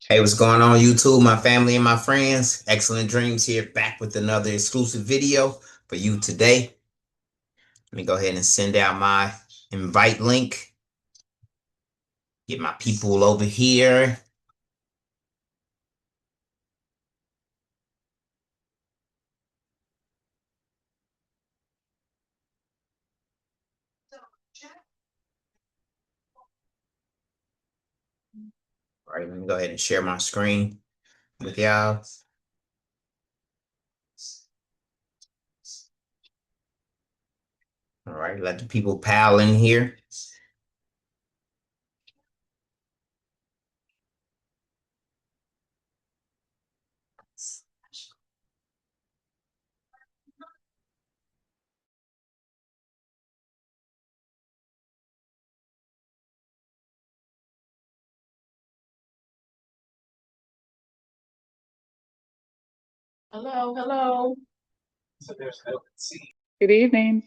Hey, what's going on, YouTube, my family and my friends? Excellent Dreams here, back with another exclusive video for you today. Let me go ahead and send out my invite link. Get my people over here. All right, let me go ahead and share my screen with y'all. All right, let the people pile in here. Hello, hello. Good evening.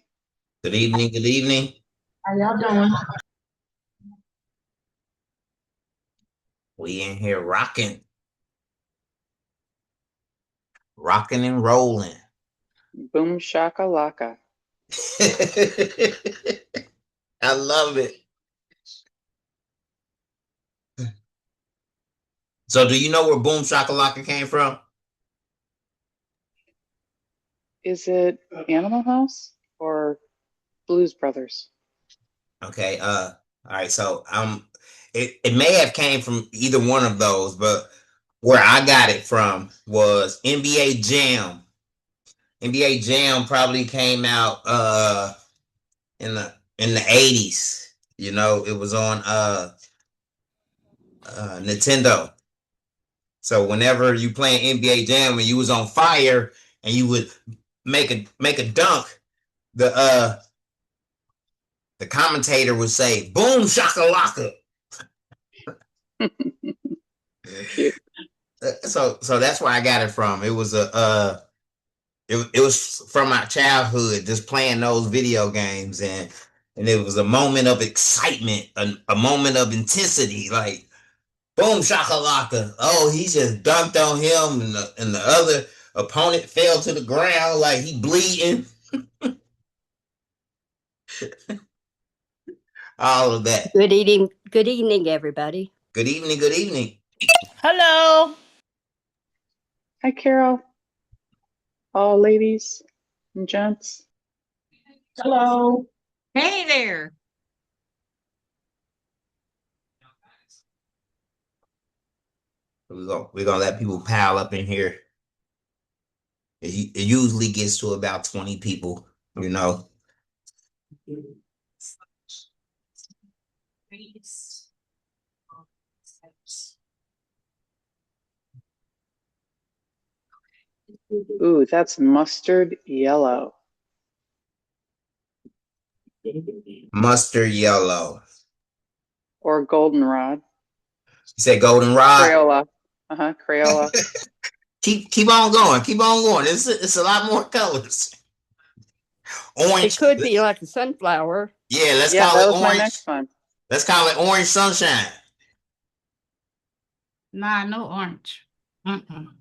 Good evening, good evening. How y'all doing? We in here rocking and rolling. Boom shakalaka. I love it. So do you know where Boom Shakalaka came from? Is it Animal House or Blues Brothers? Okay, all right, so it may have came from either one of those, but where I got it from was NBA Jam. NBA Jam probably came out in the 80s. You know, it was on Nintendo. So whenever you playing NBA Jam and you was on fire and you would make a dunk, the the commentator would say boom shakalaka. Cute. So that's where I got it from. It was it was from my childhood, just playing those video games, and it was a moment of excitement, a moment of intensity, like boom shakalaka. Oh, he just dunked on him, and the other opponent fell to the ground like he bleeding. All of that. Good evening, everybody. Good evening. Good evening. Hello. Hi, Carol. All ladies and gents. Hello. Hey there. We're gonna let people pile up in here. It usually gets to about 20 people, you know. Ooh, that's mustard yellow. Mustard yellow. Or goldenrod. You said goldenrod. Crayola. Crayola. Keep on going. Keep on going. It's a lot more colors. Orange. It could be like a sunflower. Yeah, let's Yeah, call that it was my orange. next one. Let's call it orange sunshine. Nah, no orange. Mm-mm.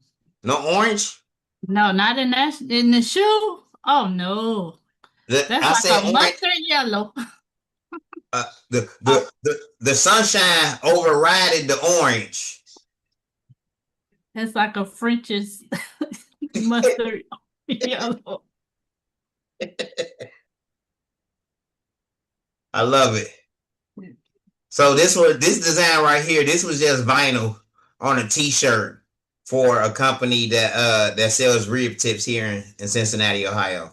No orange? No, not in the shoe. Oh no. That's I like said a orange. mustard yellow. The sunshine overrided the orange. It's like a French's mustard yellow. I love it. So this design right here, this was just vinyl on a t-shirt for a company that sells rib tips here in Cincinnati, Ohio.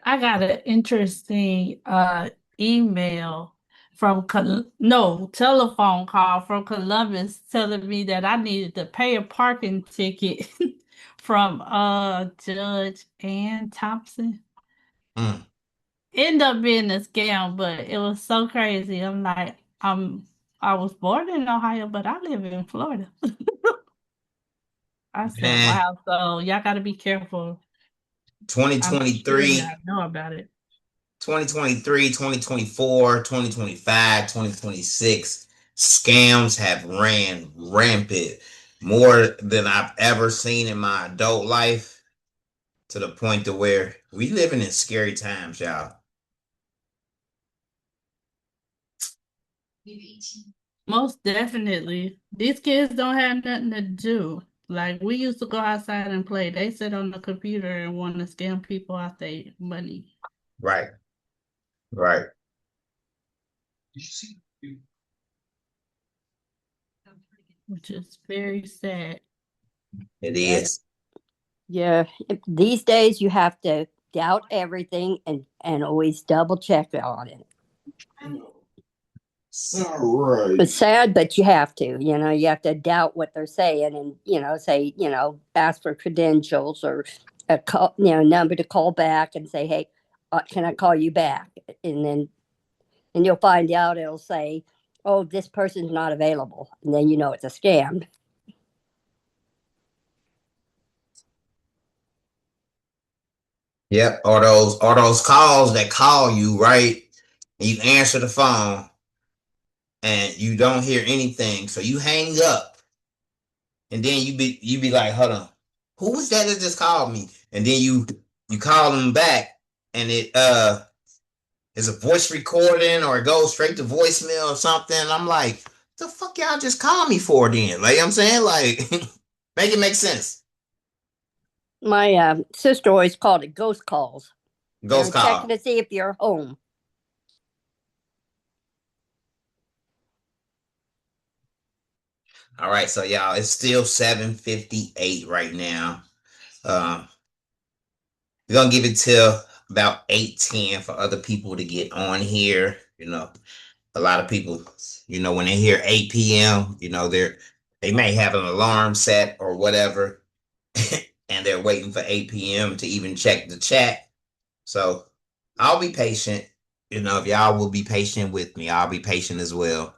I got an interesting email from telephone call from Columbus telling me that I needed to pay a parking ticket from Judge Ann Thompson. Mm. Ended up being a scam, but it was so crazy. I'm like, I was born in Ohio, but I live in Florida. I said, Man, wow, so y'all gotta be careful. I'm sure 2023, y'all know about it. 2023, 2024, 2025, 2026, scams have ran rampant more than I've ever seen in my adult life, to the point to where we living in scary times, y'all. Most definitely. These kids don't have nothing to do. Like we used to go outside and play. They sit on the computer and want to scam people out their money. Right. Right. Which is very sad. It is. Yeah. These days you have to doubt everything and always double check on it. All right. It's sad, but you have to. You have to doubt what they're saying and, say, ask for credentials or a call, number to call back and say, hey, can I call you back? And you'll find out it'll say, oh, this person's not available. And then it's a scam. Yep. Or those calls that call you, right? And you answer the phone and you don't hear anything. So you hang up. And then you be like, hold on, who was that just called me? And then you call them back and it is a voice recording or it goes straight to voicemail or something. I'm like, the fuck y'all just called me for then? Like I'm saying, like make it make sense. My sister always called it ghost calls. Ghost call. Checking to see if you're home. All right, so y'all, it's still 7:58 right now. We're gonna give it till about 8:10 for other people to get on here. A lot of people, when they hear 8 p.m., they may have an alarm set or whatever, and they're waiting for 8 p.m. to even check the chat. So I'll be patient. If y'all will be patient with me, I'll be patient as well.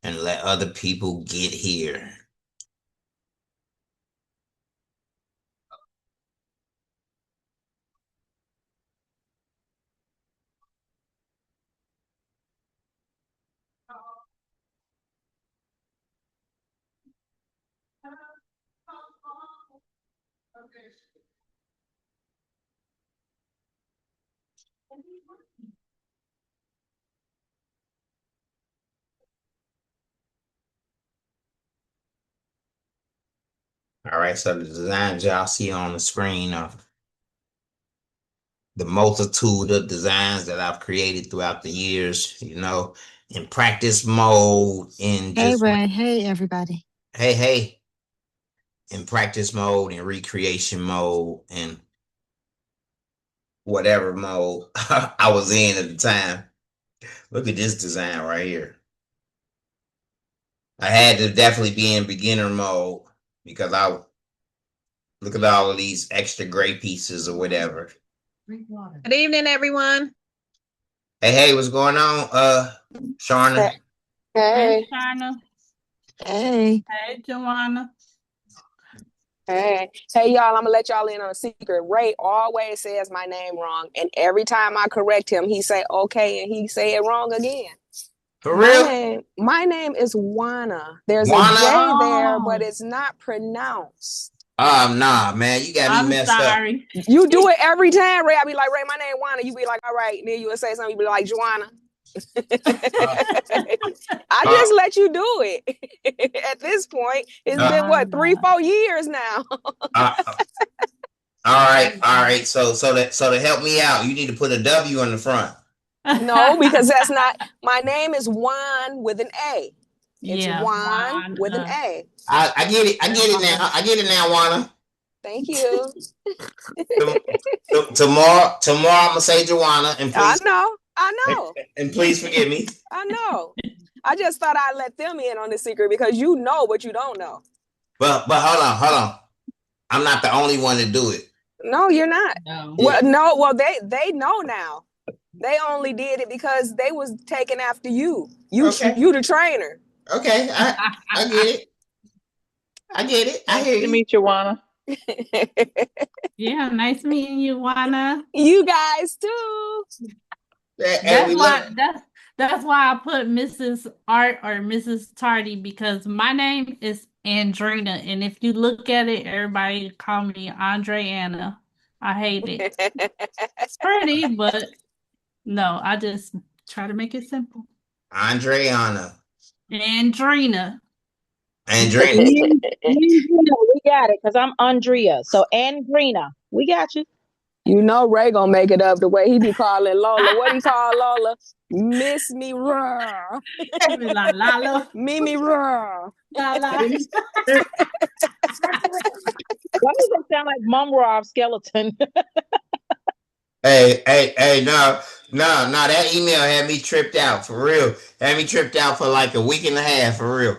And let other people get here. All right, so the designs y'all see on the screen are the multitude of designs that I've created throughout the years, in practice mode, in Hey, just Ray. Hey, everybody. hey, in practice mode, in recreation mode, and whatever mode I was in at the time. Look at this design right here. I had to definitely be in beginner mode because look at all of these extra gray pieces or whatever. Good evening, everyone. Hey, what's going on, Sharna? Hey, China. Hey. Hey, Joanna. Hey, y'all, I'm gonna let y'all in on a secret. Ray always says my name wrong, and every time I correct him, he say okay, and he say it wrong again. For real? My name is Juana. There's Juana? a J there, but it's not pronounced. Nah, man, you got me I'm messed sorry. You do it every time, Ray. I be like, Ray, my name Juana. You be like, all right. And then you would say something, you be like, Joanna. I just let you do it. At this point, it's been what, 3-4 years now. All right. So to help me out, you need to put a W in the front. No, because that's not. My name is Juan with an A. It's Juan with an A. I get it. I get it now, Juana. Thank you. Tomorrow I'm gonna say Joanna, and please. I know. And please forgive me. I know. I just thought I'd let them in on the secret because you know what you don't know. But hold on. I'm not the only one to do it. No, you're not. No. Well, they know now. They only did it because they was taken after you. You the trainer. Okay, I get it. I hear you. Nice to meet you, Juana. Yeah, nice meeting you, Juana. You guys too. And we love That's why I put Mrs. Art or Mrs. Tardy, because my name is Andrina, and if you look at it, everybody call me Andre Anna. I hate it. It's pretty, but no, I just try to make it simple. Andreana. Andrina. Andrina. We got it, because I'm Andrea. So Andrina, we got you. You know Ray gonna make it up the way he be calling Lola. What he call Lola? Miss me raw. La Lala. Mimi raw. La la. Why does it sound like Mum Rob Skeleton? Hey, no, that email had me tripped out for real. Had me tripped out for like a week and a half for real.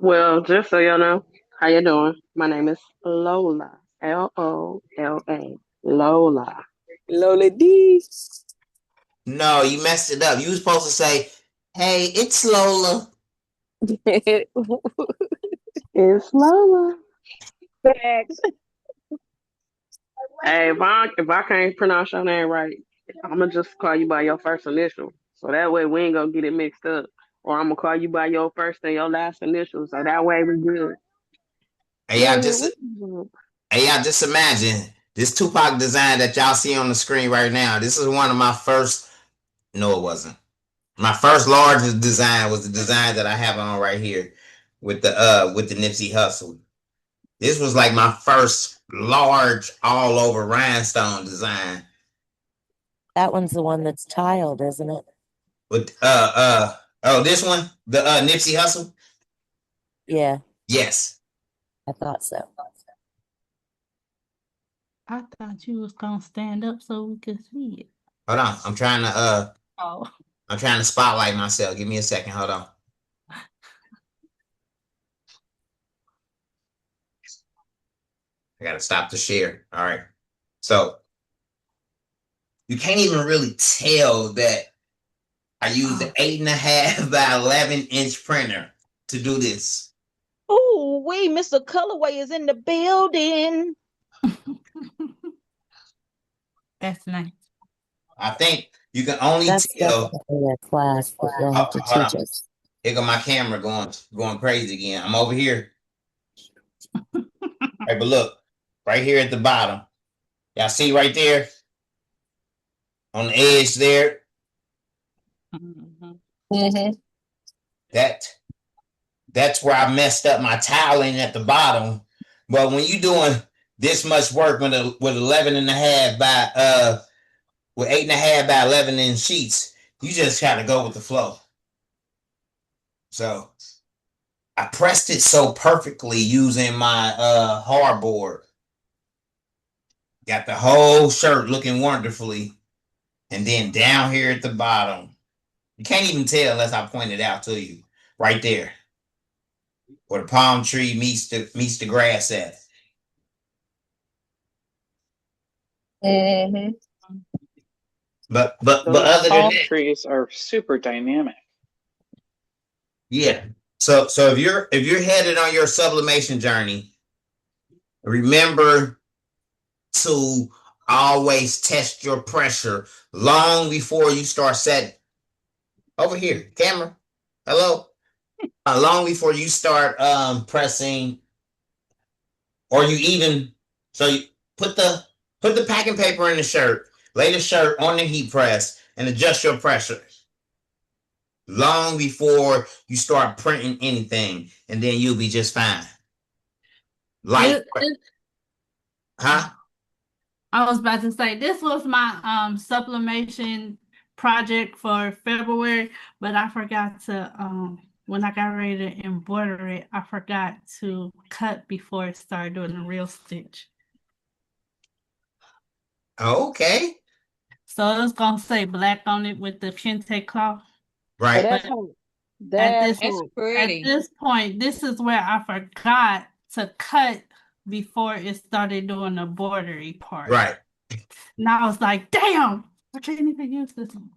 Well, just so y'all know, how you doing? My name is Lola. Lola. Lola. Lola D. No, you messed it up. You were supposed to say, "Hey, it's Lola." It's Lola. Thanks. Hey, if I can't pronounce your name right, I'm gonna just call you by your first initial. So that way we ain't gonna get it mixed up. Or I'm gonna call you by your first and your last initial. So that way we good. Hey, y'all just imagine this Tupac design that y'all see on the screen right now. This is one of my first. No, it wasn't. My first largest design was the design that I have on right here with the Nipsey Hussle. This was like my first large all over rhinestone design. That one's the one that's tiled, isn't it? With this one, the Nipsey Hussle. Yeah, Yes. I thought so. I thought you was gonna stand up so we could see it. Hold on, I'm trying Oh. to spotlight myself. Give me a second. Hold on. I gotta stop the share. All right. So you can't even really tell that I used an 8.5 by 11-inch printer to do this. Oh, wait, Mr. Colorway is in the building. That's nice. I think you can only That's tell. definitely a class that you'll have to Hold teach on. us. Here go my camera going crazy again. I'm over here. Right, but look, right here at the bottom. Y'all see right there? On the edge there. Mm-hmm. That's where I messed up my tiling at the bottom. But when you're doing this much work with 11.5 by with 8.5 by 11-inch sheets, you just gotta go with the flow. So I pressed it so perfectly using my hardboard. Got the whole shirt looking wonderfully. And then down here at the bottom, you can't even tell unless I point it out to you. Right there. Where the palm tree meets the grass at. Mm-hmm. But Those other than palm that, trees are super dynamic. yeah. So if you're headed on your sublimation journey, remember to always test your pressure long before you start setting. Over here, camera. Hello. Long before you start pressing, or you even you put the packing paper in the shirt, lay the shirt on the heat press, and adjust your pressure long before you start printing anything, and then you'll be just fine. Huh? I was about to say this was my sublimation project for February, but I forgot to when I got ready to embroider it, I forgot to cut before it started doing the real stitch. Okay. So it was gonna say black on it with the kente cloth. Right. That's pretty. At this point, this is where I forgot to cut before it started doing the bordery part. Right. And I was like, damn, I can't even use this one.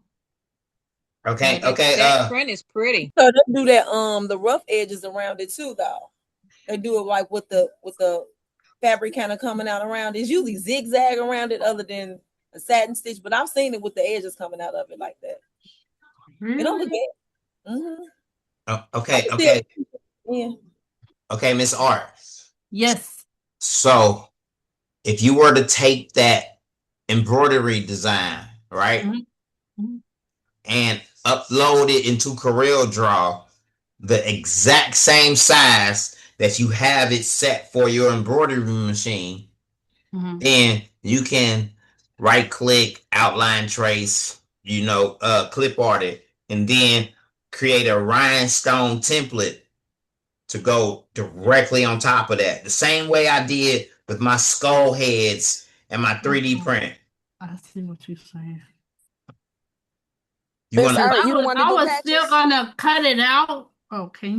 Okay. That print is pretty. So they do that the rough edges around it too, though. they do it like with the fabric kind of coming out around. It's usually zigzag around it, other than a satin stitch. But I've seen it with the edges coming out of it like that. Really? It don't look bad. Mm-hmm. Oh, okay. Yeah. Okay, Miss Art. Yes. So if you were to take that embroidery design, right, and upload it into Coreldraw, the exact same size that you have it set for your embroidery machine, then you can right click, outline trace, clip art it, and then create a rhinestone template to go directly on top of that. The same way I did with my skull heads and my 3D print. I see what you're saying. You don't want to I do was patches? still gonna cut it out. Okay.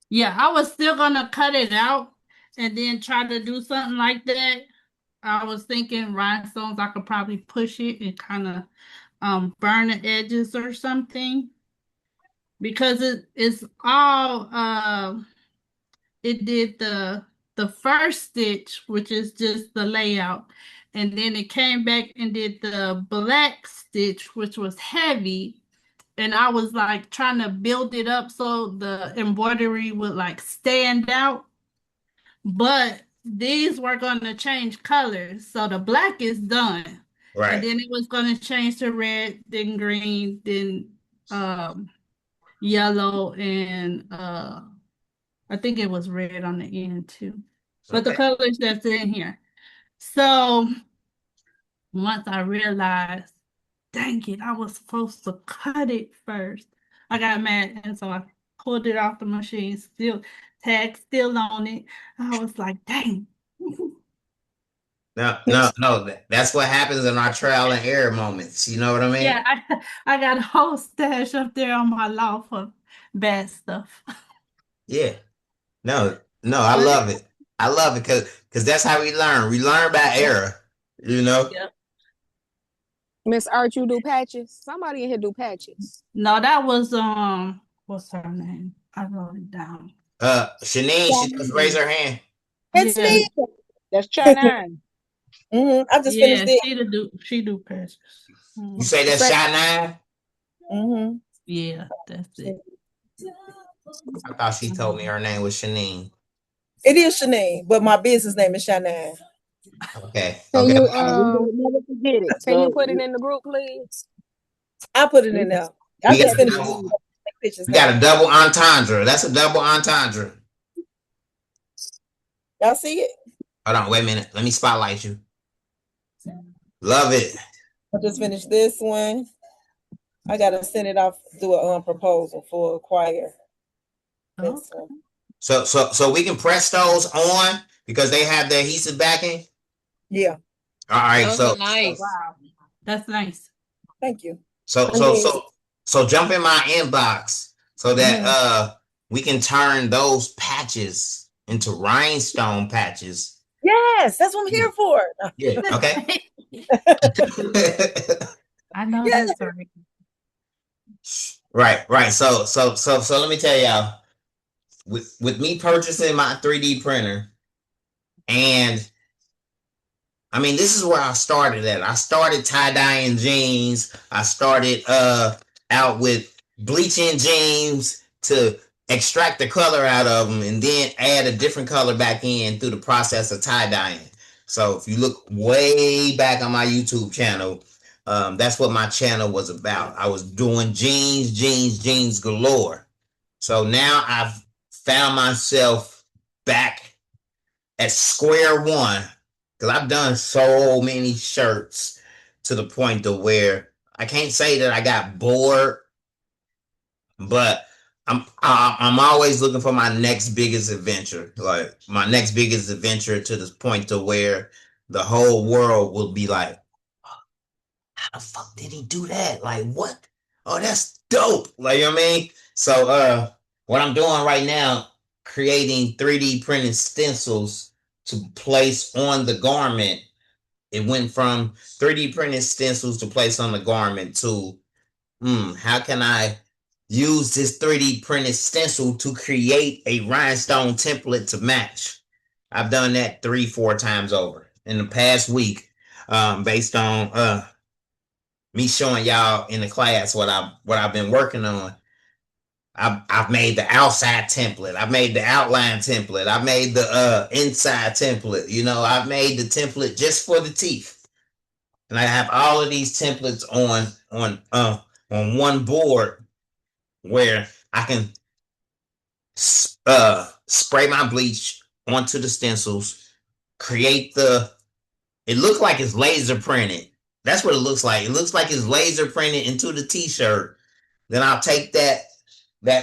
Yeah, I was still gonna cut it out and then try to do something like that. I was thinking rhinestones, I could probably push it and kind of burn the edges or something. Because it's all it did the first stitch, which is just the layout, and then it came back and did the black stitch, which was heavy, and I was like trying to build it up so the embroidery would like stand out, but these were going to change colors, so the black is done, right, and then it was going to change to red, then green, then yellow, and I think it was red on the end too. But the colors that's in here. So once I realized, dang it, I was supposed to cut it first, I got mad, and so I pulled it off the machine, tag still on it. I was like, dang. No. That's what happens in our trial and error moments. You know what I mean? Yeah, I got a whole stash up there on my loft of bad stuff. Yeah. No, I love it. I love it because that's how we learn. We learn by error, Yep. Miss Art, you do patches? Somebody in here do patches. No, that was what's her name? I wrote it down. Shanine, she just raised her hand. It's me. That's Shanine. I just finished it. She do patches. You say that's Shanine? Yeah, that's it. I thought she told me her name was Shanine. It is Shanine, but my business name is Shanine. Okay. Can you never forget it. Can you put it in the group, please? I'll put it in there. We got a double entendre. That's a double entendre. Y'all see it? Hold on, wait a minute. Let me spotlight you. Love it. I just finished this one. I gotta send it off, do a proposal for a choir. So we can press those on because they have the adhesive backing. Yeah. All right. Those So are nice. Wow. That's nice. Thank you. So jump in my inbox so that we can turn those patches into rhinestone patches. Yes, that's what I'm here for. Yeah. Okay. I know that's right. Right. So let me tell y'all, with me purchasing my 3D printer, and I mean, this is where I started at. I started tie-dyeing jeans. I started out with bleaching jeans to extract the color out of them and then add a different color back in through the process of tie-dyeing. So if you look way back on my YouTube channel, that's what my channel was about. I was doing jeans galore. So now I've found myself back at square one because I've done so many shirts to the point to where I can't say that I got bored, but I'm always looking for my next biggest adventure, like my next biggest adventure to this point to where the whole world will be like, how the fuck did he do that? Like, what? Oh, that's dope. Like, you know what I mean? So what I'm doing right now, creating 3D printed stencils to place on the garment. It went from 3D printed stencils to place on the garment to how can I use this 3D printed stencil to create a rhinestone template to match. I've done that 3-4 times over in the past week, based on me showing y'all in the class what I've been working on. I've made the outside template. I've made the outline template. I've made the inside template. You know, I've made the template just for the teeth, and I have all of these templates on one board where I can spray my bleach onto the stencils, create it looks like it's laser printed. That's what it looks like. It looks like it's laser printed into the t-shirt. Then I'll take that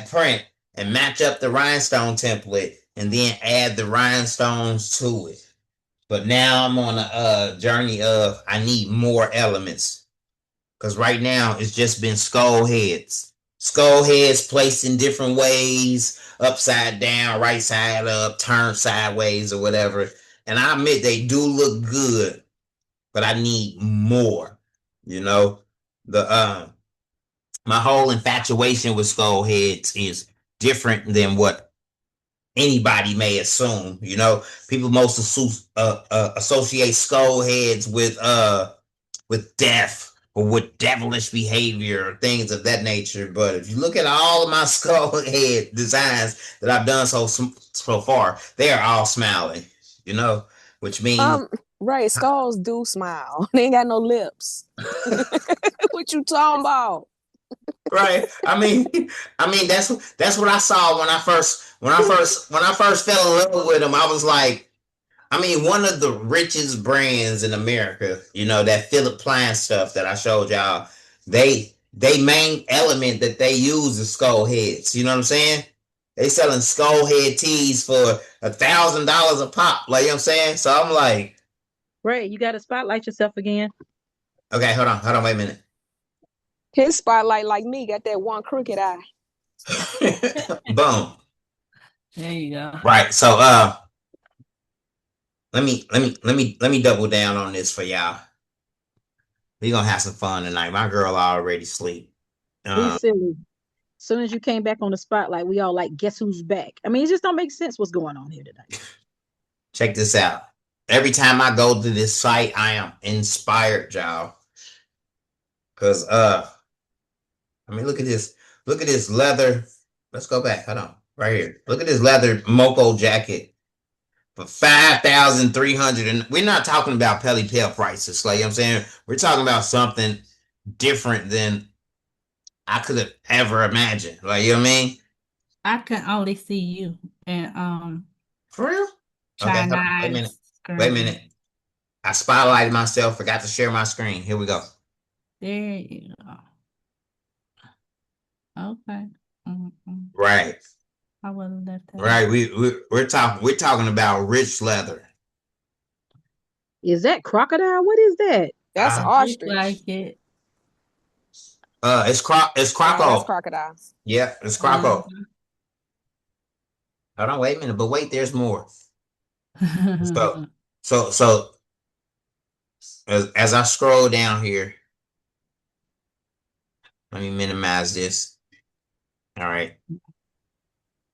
print and match up the rhinestone template and then add the rhinestones to it. But now I'm on a journey of I need more elements, because right now it's just been skull heads. Skull heads placed in different ways, upside down, right side up, turned sideways or whatever. And I admit they do look good, but I need more. You know, my whole infatuation with skull heads is different than what anybody may assume. You know, people most associate skull heads with death or with devilish behavior or things of that nature. But if you look at all of my skull head designs that I've done so far, they are all smiling. You know, which means Right, skulls do smile. They ain't got no lips. What you talking about? right. I mean that's what I saw when I first fell in love with them. I was like, I mean, one of the richest brands in America, you know, that Philip Klein stuff that I showed y'all, they main element that they use is skull heads. You know what I'm saying? They selling skull head tees for $1,000 a pop. Like, you know what I'm saying? So I'm like, Ray, you got to spotlight yourself again. okay, hold on, wait a minute. His spotlight, like me, got that one crooked eye. Boom. There you go. Right. So let me double down on this for y'all. We're gonna have some fun tonight. My girl already sleep. He's silly. As soon as you came back on the spotlight, we all like, guess who's back? I mean, it just don't make sense what's going on here tonight. Check this out. Every time I go to this site, I am inspired, y'all. Cause I mean, look at this. Look at this leather. Let's go back. Hold on. Right here. Look at this leather Moco jacket for 5,300. And we're not talking about Pelly Pell prices. Like, you know what I'm saying? We're talking about something different than I could have ever imagined. Like, you know what I mean? I can only see you and For real? Okay, hold on. Wait a minute. screen. Wait a minute. I spotlighted myself, forgot to share my screen. Here we go. There you go. Okay. Right. I wouldn't let that. Right. We're talking about rich leather. Is that crocodile? What is that? That's ostrich. Like it. It's Oh, that's croco. crocodile. Yeah, it's croco. Hold on, wait a minute, but wait, there's more. So as I scroll down here, let me minimize this. All right.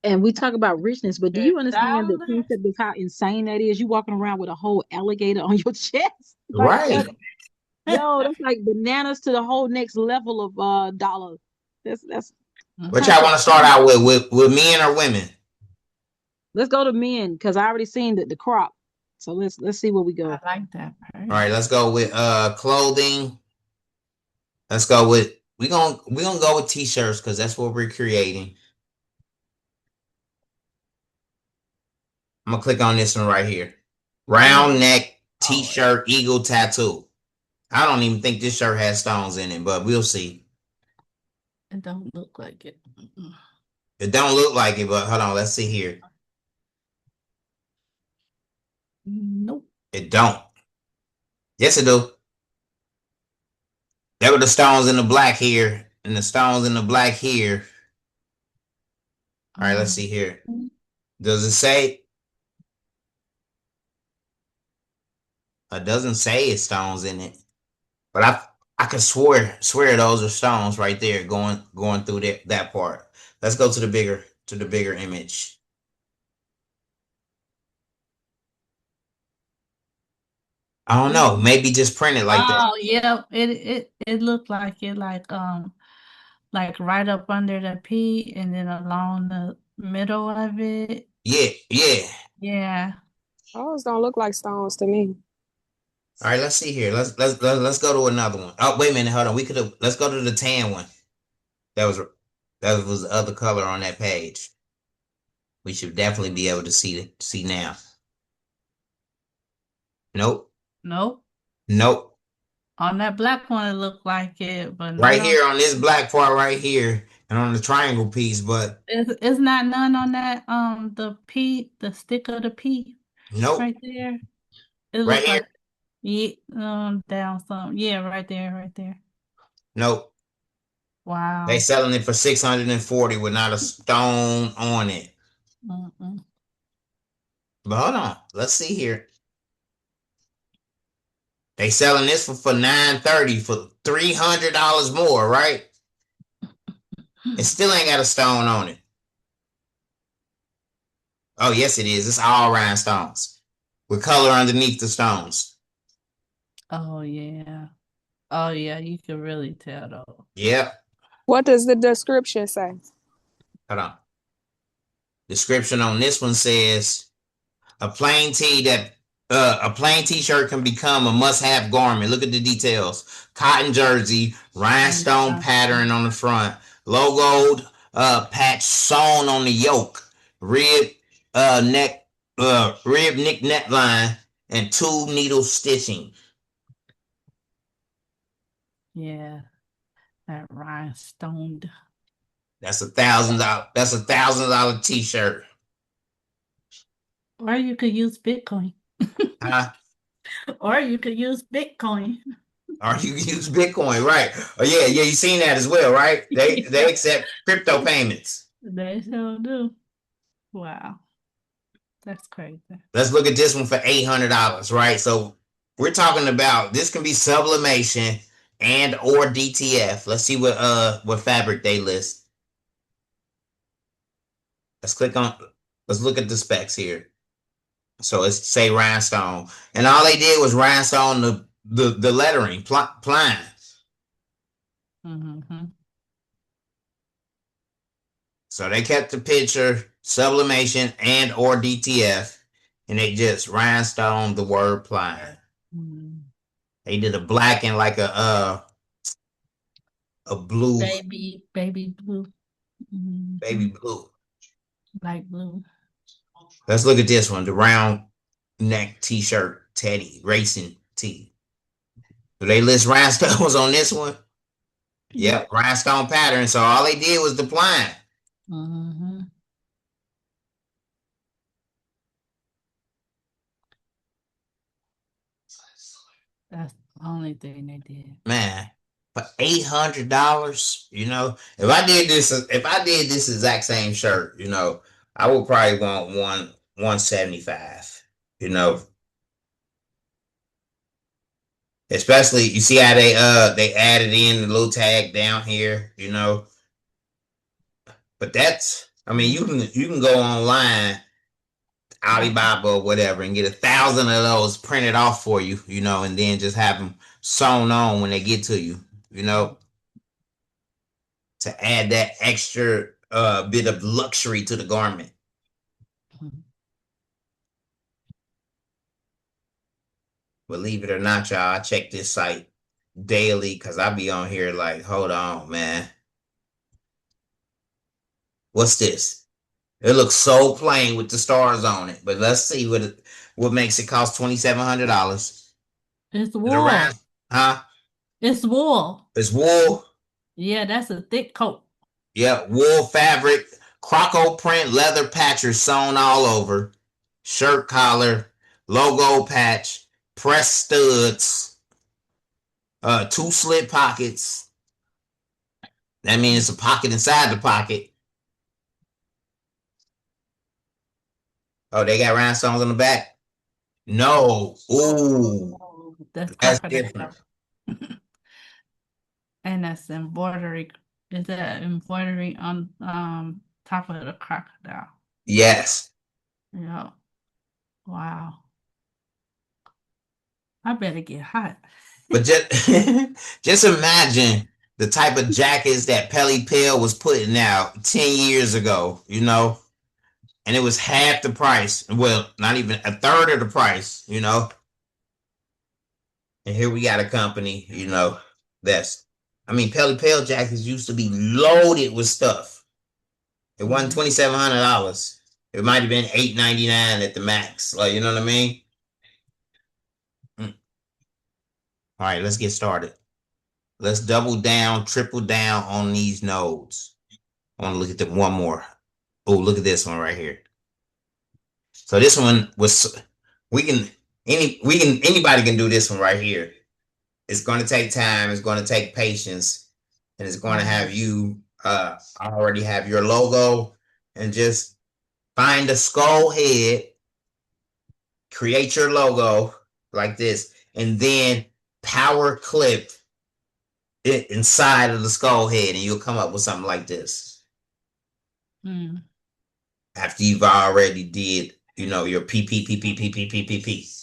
And we talk about richness, but do you understand the concept of how insane that is? You walking around with a whole alligator on your chest. Like, Right. yo, that's like bananas to the whole next level of dollar. That's What y'all want to start out with men or women? Let's go to men, because I already seen the crop. So let's see where we go. I like that part. All right, let's go with clothing. Let's go with we're gonna go with t-shirts because that's what we're creating. I'm gonna click on this one right here. Round neck t-shirt eagle tattoo. I don't even think this shirt has stones in it, but we'll see. It don't look like it. It don't look like it, but hold on, let's see here. Nope. It don't. Yes, it do. There were the stones in the black here, and the stones in the black here. All right, let's see here. Does it say? It doesn't say it's stones in it, but I could swear those are stones right there going through that part. Let's go to the bigger image. I don't know. Maybe just print it like that. Oh, yeah. It looked like it like right up under the P and then along the middle of it. Yeah, yeah. Yeah. Those don't look like stones to me. All right, let's see here. Let's go to another one. Oh, wait a minute, hold on. Let's go to the tan one. That was the other color on that page. We should definitely be able to see now. Nope. Nope. Nope. On that black one, it looked like it, but not Right here on this black part right here and on the triangle piece, but it's not none on that the P, the stick of the P nope. right there. It Right looked here. like down some. Yeah, right there. Nope. Wow. They selling it for 640 with not a stone on it. Mm-mm. But hold on. Let's see here. They selling this for $930 for $300 more, right? It still ain't got a stone on it. Oh, yes, it is. It's all rhinestones with color underneath the stones. Oh yeah. Oh yeah, you can really tell though. Yep. What does the description say? Hold on. Description on this one says a plain t-shirt can become a must-have garment. Look at the details. Cotton jersey, rhinestone pattern on the front, logoed patch sewn on the yoke, rib neck neckline, and 2 needle stitching. Yeah. That rhinestone. That's $1,000. That's $1,000 t-shirt. Or you could use Bitcoin. Huh? Or you could use Bitcoin. Or you can use Bitcoin, right? Oh yeah, you seen that as well, right? They accept crypto payments. They sure do. Wow. That's crazy. Let's look at this one for $800, right? So we're talking about this can be sublimation and or DTF. Let's see what fabric they list. Let's look at the specs here. So it's say rhinestone, and all they did was rhinestone the lettering plain. Mm-hmm. So they kept the picture, sublimation and or DTF, and they just rhinestone the word plain. Mm-hmm. They did a black and like a blue, baby blue. Mm-hmm. baby blue, light blue. Let's look at this one, the round neck t-shirt, Teddy racing tee. Do they list rhinestones on this one? Yep, rhinestone pattern. So all they did was the plain. Mm-hmm. That's the only thing they did. Man, for $800, if I did this exact same shirt, I would probably want 175, Especially you see how they added in the little tag down here, But you can go online, Alibaba or whatever, and get 1,000 of those printed off for you, and then just have them sewn on when they get to you, to add that extra bit of luxury to the garment. Believe it or not, y'all, I check this site daily because I be on here like, hold on, man. What's this? It looks so plain with the stars on it, but let's see what makes it cost $2,700. It's wool. Huh? It's wool. It's wool. Yeah, that's a thick coat. Yeah, wool fabric, croco print, leather patches sewn all over, shirt collar, logo patch, press studs, 2 slit pockets. That means it's a pocket inside the pocket. Oh, they got rhinestones on the back? No. Ooh. That's different. And that's embroidery. Is that embroidery on top of the crocodile? Yes. Yeah. Wow. I better get hot. But just imagine the type of jackets that Pelly Pill was putting out 10 years ago, you know, and it was half the price. Well, not even a third of the price, you know. And here we got a company, you know, Pelly Pill jackets used to be loaded with stuff. It wasn't $2,700. It might have been $899 at the max. Like, you know what I mean? All right, let's get started. Let's double down, triple down on these nodes. I want to look at the one more. Oh, look at this one right here. So this one was anybody can do this one right here. It's going to take time, it's going to take patience, and it's going to have you already have your logo, and just find a skull head, create your logo like this, and then power clip it inside of the skull head, and you'll come up with something like this. After you've already did, you know, your PPPPPPPPP.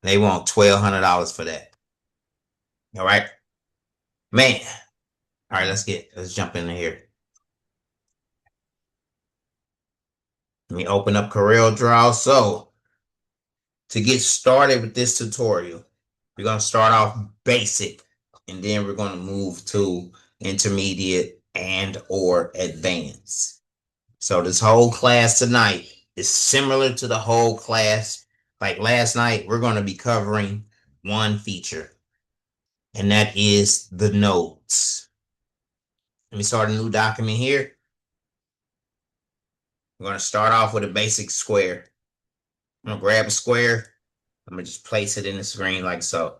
They want $1,200 for that. All right, man. All right, let's jump in here. Let me open up Coreldraw. So to get started with this tutorial, we're going to start off basic, and then we're going to move to intermediate and or advanced. So this whole class tonight is similar to the whole class. Like last night, we're going to be covering one feature, and that is the nodes. Let me start a new document here. We're going to start off with a basic square. I'm going to grab a square. I'm going to just place it in the screen like so.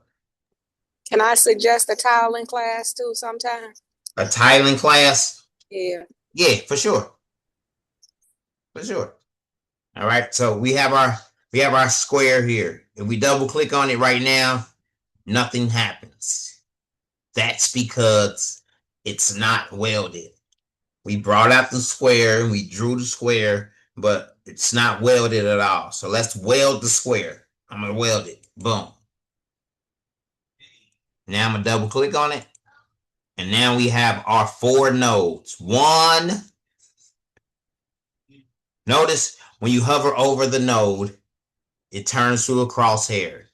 Can I suggest a tiling class too sometime? A tiling class? Yeah. Yeah, for sure. For sure. All right. So we have our square here. If we double click on it right now, nothing happens. That's because it's not welded. We brought out the square and we drew the square, but it's not welded at all. So let's weld the square. I'm going to weld it. Boom. Now I'm going to double click on it. And now we have our 4 nodes. One. Notice when you hover over the node, it turns to a crosshair,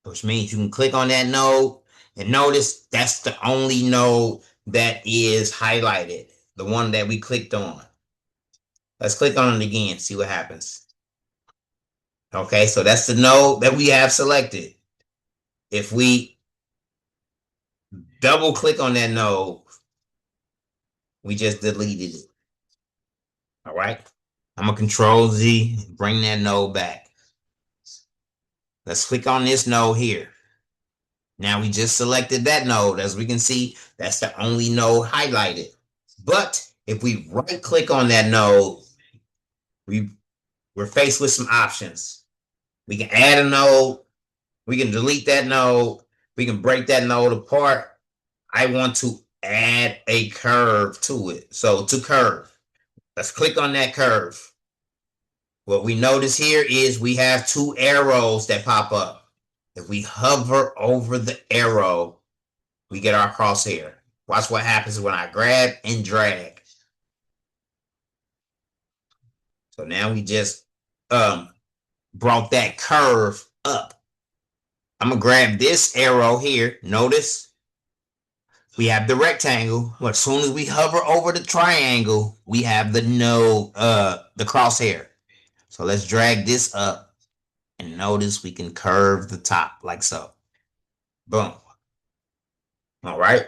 which means you can click on that node, and notice that's the only node that is highlighted, the one that we clicked on. Let's click on it again, see what happens. Okay, so that's the node that we have selected. If we double click on that node, we just deleted it. All right, I'm gonna Control Z, bring that node back. Let's click on this node here. Now we just selected that node. As we can see, that's the only node highlighted. But if we right click on that node, we're faced with some options. We can add a node. We can delete that node. We can break that node apart. I want to add a curve to it. So to curve, let's click on that curve. What we notice here is we have 2 arrows that pop up. If we hover over the arrow, we get our crosshair. Watch what happens when I grab and drag. So now we just brought that curve up. I'm going to grab this arrow here. Notice we have the rectangle, but as soon as we hover over the triangle, we have the node, the crosshair. So let's drag this up, and notice we can curve the top like so. Boom. All right.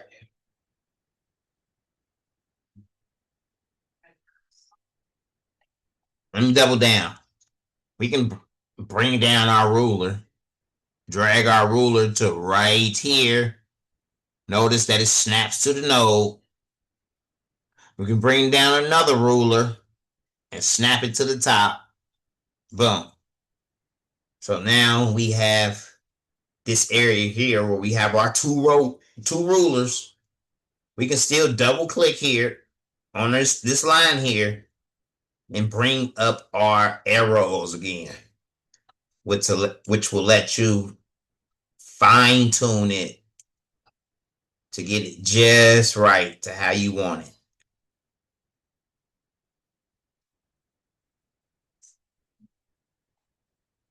Let me double down. We can bring down our ruler, drag our ruler to right here. Notice that it snaps to the node. We can bring down another ruler and snap it to the top. Boom. So now we have this area here where we have our two rulers, we can still double click here on this line here and bring up our arrows again, which will let you fine tune it to get it just right to how you want it.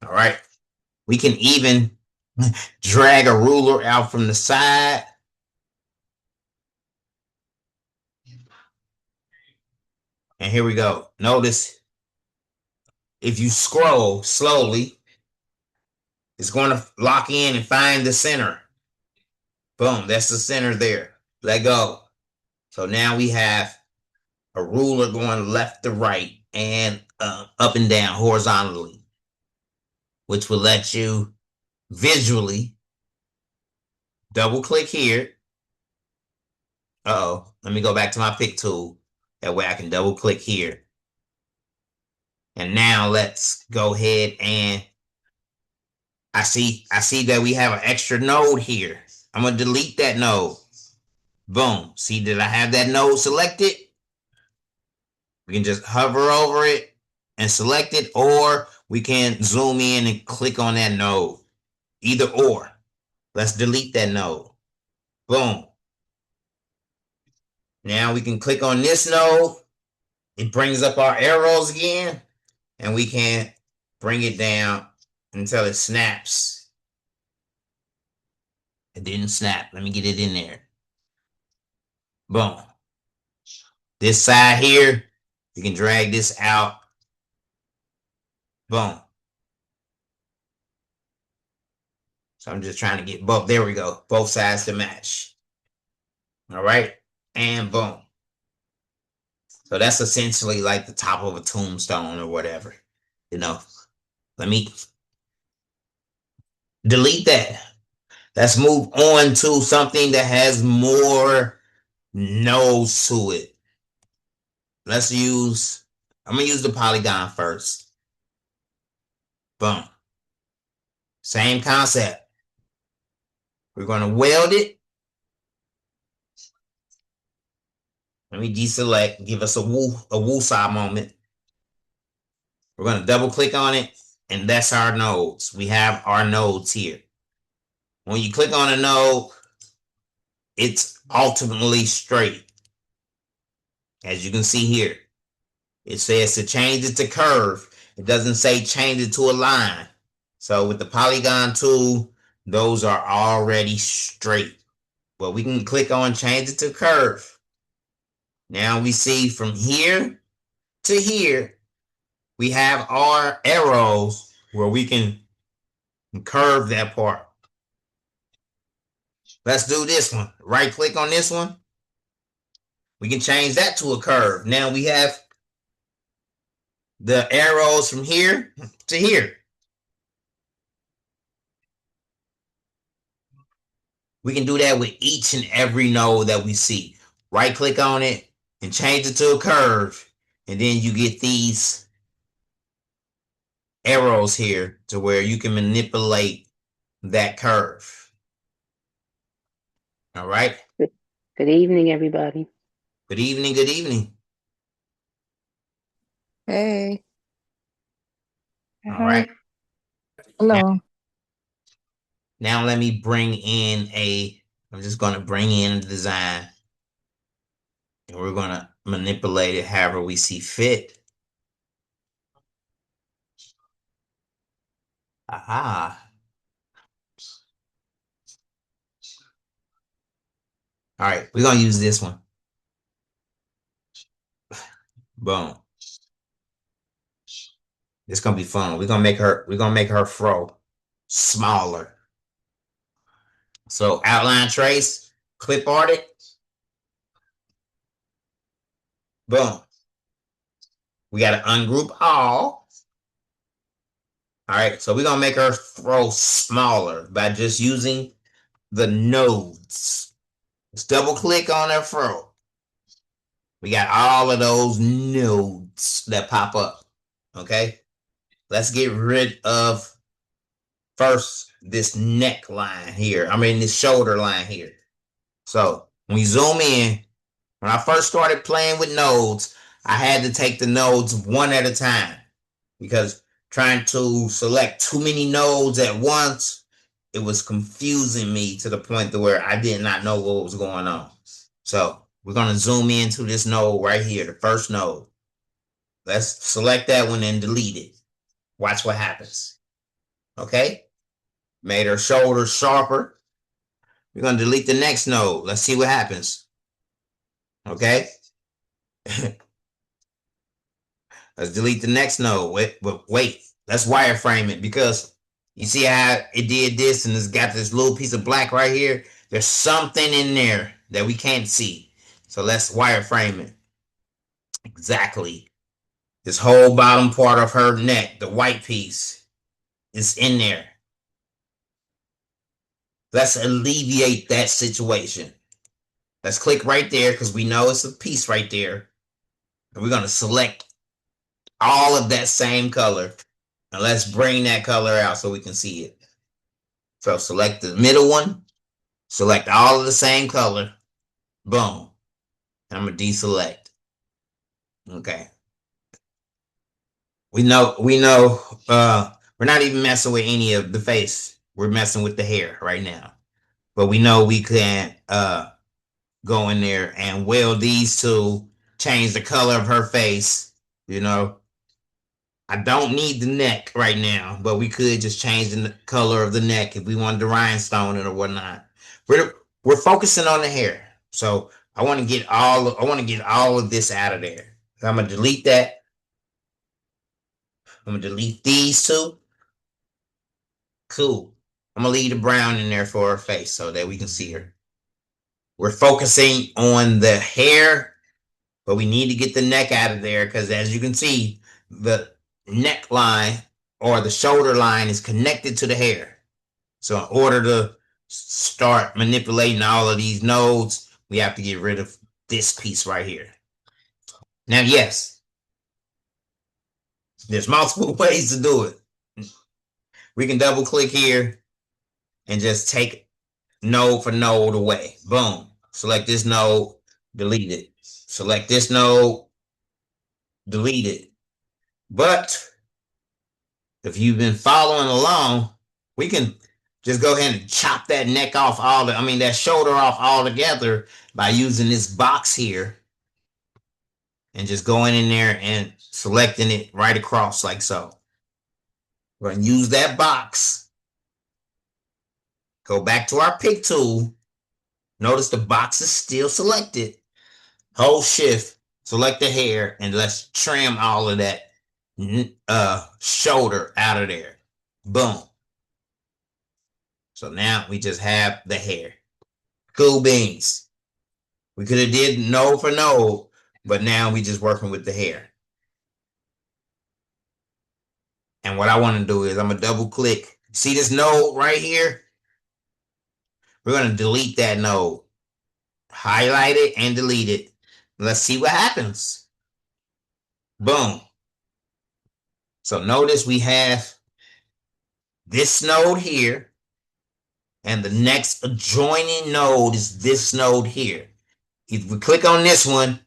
All right. We can even drag a ruler out from the side. And here we go. Notice if you scroll slowly, it's going to lock in and find the center. Boom, that's the center there. Let go. So now we have a ruler going left to right and up and down horizontally, which will let you visually double click here. Let me go back to my pick tool. That way I can double click here. And now let's go ahead and I see that we have an extra node here. I'm going to delete that node. Boom. See, did I have that node selected? We can just hover over it and select it, or we can zoom in and click on that node. Either or. Let's delete that node. Boom. Now we can click on this node. It brings up our arrows again, and we can bring it down until it snaps. It didn't snap. Let me get it in there. Boom. This side here, you can drag this out. Boom. So I'm just trying to get both. There we go. Both sides to match. All right. And boom. So that's essentially like the top of a tombstone or whatever. You know, let me delete that. Let's move on to something that has more nodes to it. I'm going to use the polygon first. Boom. Same concept. We're going to weld it. Let me deselect, give us a woosah moment. We're going to double click on it, and that's our nodes. We have our nodes here. When you click on a node, it's ultimately straight. As you can see here, it says to change it to curve. It doesn't say change it to a line. So with the polygon tool, those are already straight. But we can click on change it to curve. Now we see from here to here, we have our arrows where we can curve that part. Let's do this one. Right click on this one. We can change that to a curve. Now we have the arrows from here to here. We can do that with each and every node that we see. Right click on it and change it to a curve. And then you get these arrows here to where you can manipulate that curve. All right. Good evening, everybody. Good evening. Good evening. Hey. All right. Hello. Now let me bring in I'm just going to bring in a design. And we're going to manipulate it however we see fit. Aha. All right, we're going to use this one. Boom. It's going to be fun. We're going to make her fro smaller. So outline trace, clip art it. Boom. We got to ungroup all. All right, so we're going to make her fro smaller by just using the nodes. Let's double click on her fro. We got all of those nodes that pop up. Okay, let's get rid of first this neckline here. I mean, this shoulder line here. So when you zoom in, when I first started playing with nodes, I had to take the nodes one at a time because trying to select too many nodes at once, it was confusing me to the point to where I did not know what was going on. So we're going to zoom into this node right here, the first node. Let's select that one and delete it. Watch what happens. Okay? Made her shoulders sharper. We're going to delete the next node. Let's see what happens. Okay? Let's delete the next node. Wait. Let's wireframe it because you see how it did this and it's got this little piece of black right here. There's something in there that we can't see. So let's wireframe it. Exactly. This whole bottom part of her neck, the white piece, is in there. Let's alleviate that situation. Let's click right there because we know it's a piece right there. And we're going to select all of that same color. And let's bring that color out so we can see it. So select the middle one. Select all of the same color. Boom. And I'm going to deselect. Okay. We know we're not even messing with any of the face. We're messing with the hair right now. But we know we can go in there and weld these two, change the color of her face. You know, I don't need the neck right now, but we could just change the color of the neck if we wanted to rhinestone it or whatnot. We're focusing on the hair. So I want to get all of this out of there. So I'm gonna delete that. I'm gonna delete these two. Cool. I'm gonna leave the brown in there for her face so that we can see her. We're focusing on the hair, but we need to get the neck out of there because as you can see, the neckline or the shoulder line is connected to the hair. So in order to start manipulating all of these nodes, we have to get rid of this piece right here. Now, yes, there's multiple ways to do it. We can double click here and just take node for node away. Boom. Select this node, delete it. Select this node, delete it. But if you've been following along, we can just go ahead and chop that neck off that shoulder off altogether by using this box here and just going in there and selecting it right across like so. We're going to use that box. Go back to our pick tool. Notice the box is still selected. Hold shift, select the hair, and let's trim all of that shoulder out of there. Boom. So now we just have the hair. Cool beans. We could have did node for node, but now we just working with the hair. And what I want to do is I'm going to double click. See this node right here? We're going to delete that node. Highlight it and delete it. Let's see what happens. Boom. So notice we have this node here, and the next adjoining node is this node here. If we click on this one,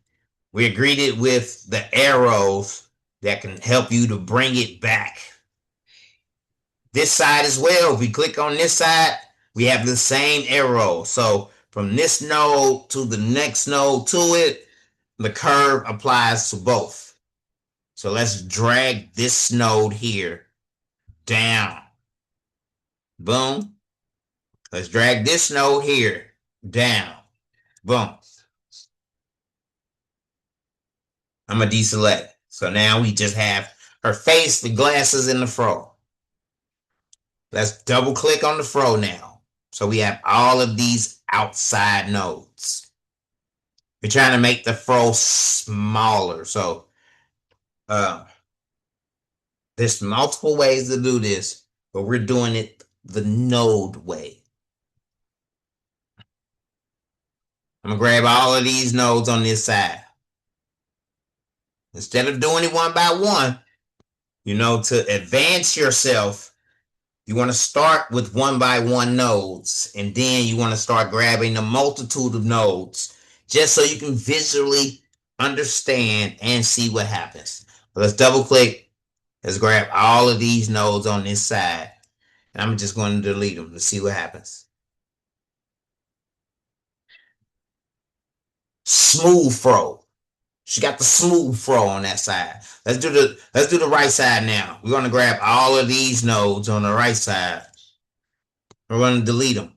we're greeted with the arrows that can help you to bring it back. This side as well, if we click on this side, we have the same arrow. So from this node to the next node to it, the curve applies to both. So let's drag this node here down. Boom. Let's drag this node here down. Boom. I'm going to deselect. So now we just have her face, the glasses, and the fro. Let's double click on the fro now. So we have all of these outside nodes. We're trying to make the fro smaller. So there's multiple ways to do this, but we're doing it the node way. I'm going to grab all of these nodes on this side. Instead of doing it one by one, to advance yourself, You want to start with 1 by 1 nodes, and then you want to start grabbing a multitude of nodes just so you can visually understand and see what happens. Let's double click. Let's grab all of these nodes on this side. And I'm just going to delete them to see what happens. Smooth fro. She got the smooth fro on that side. Let's do the right side now. We're going to grab all of these nodes on the right side. We're going to delete them.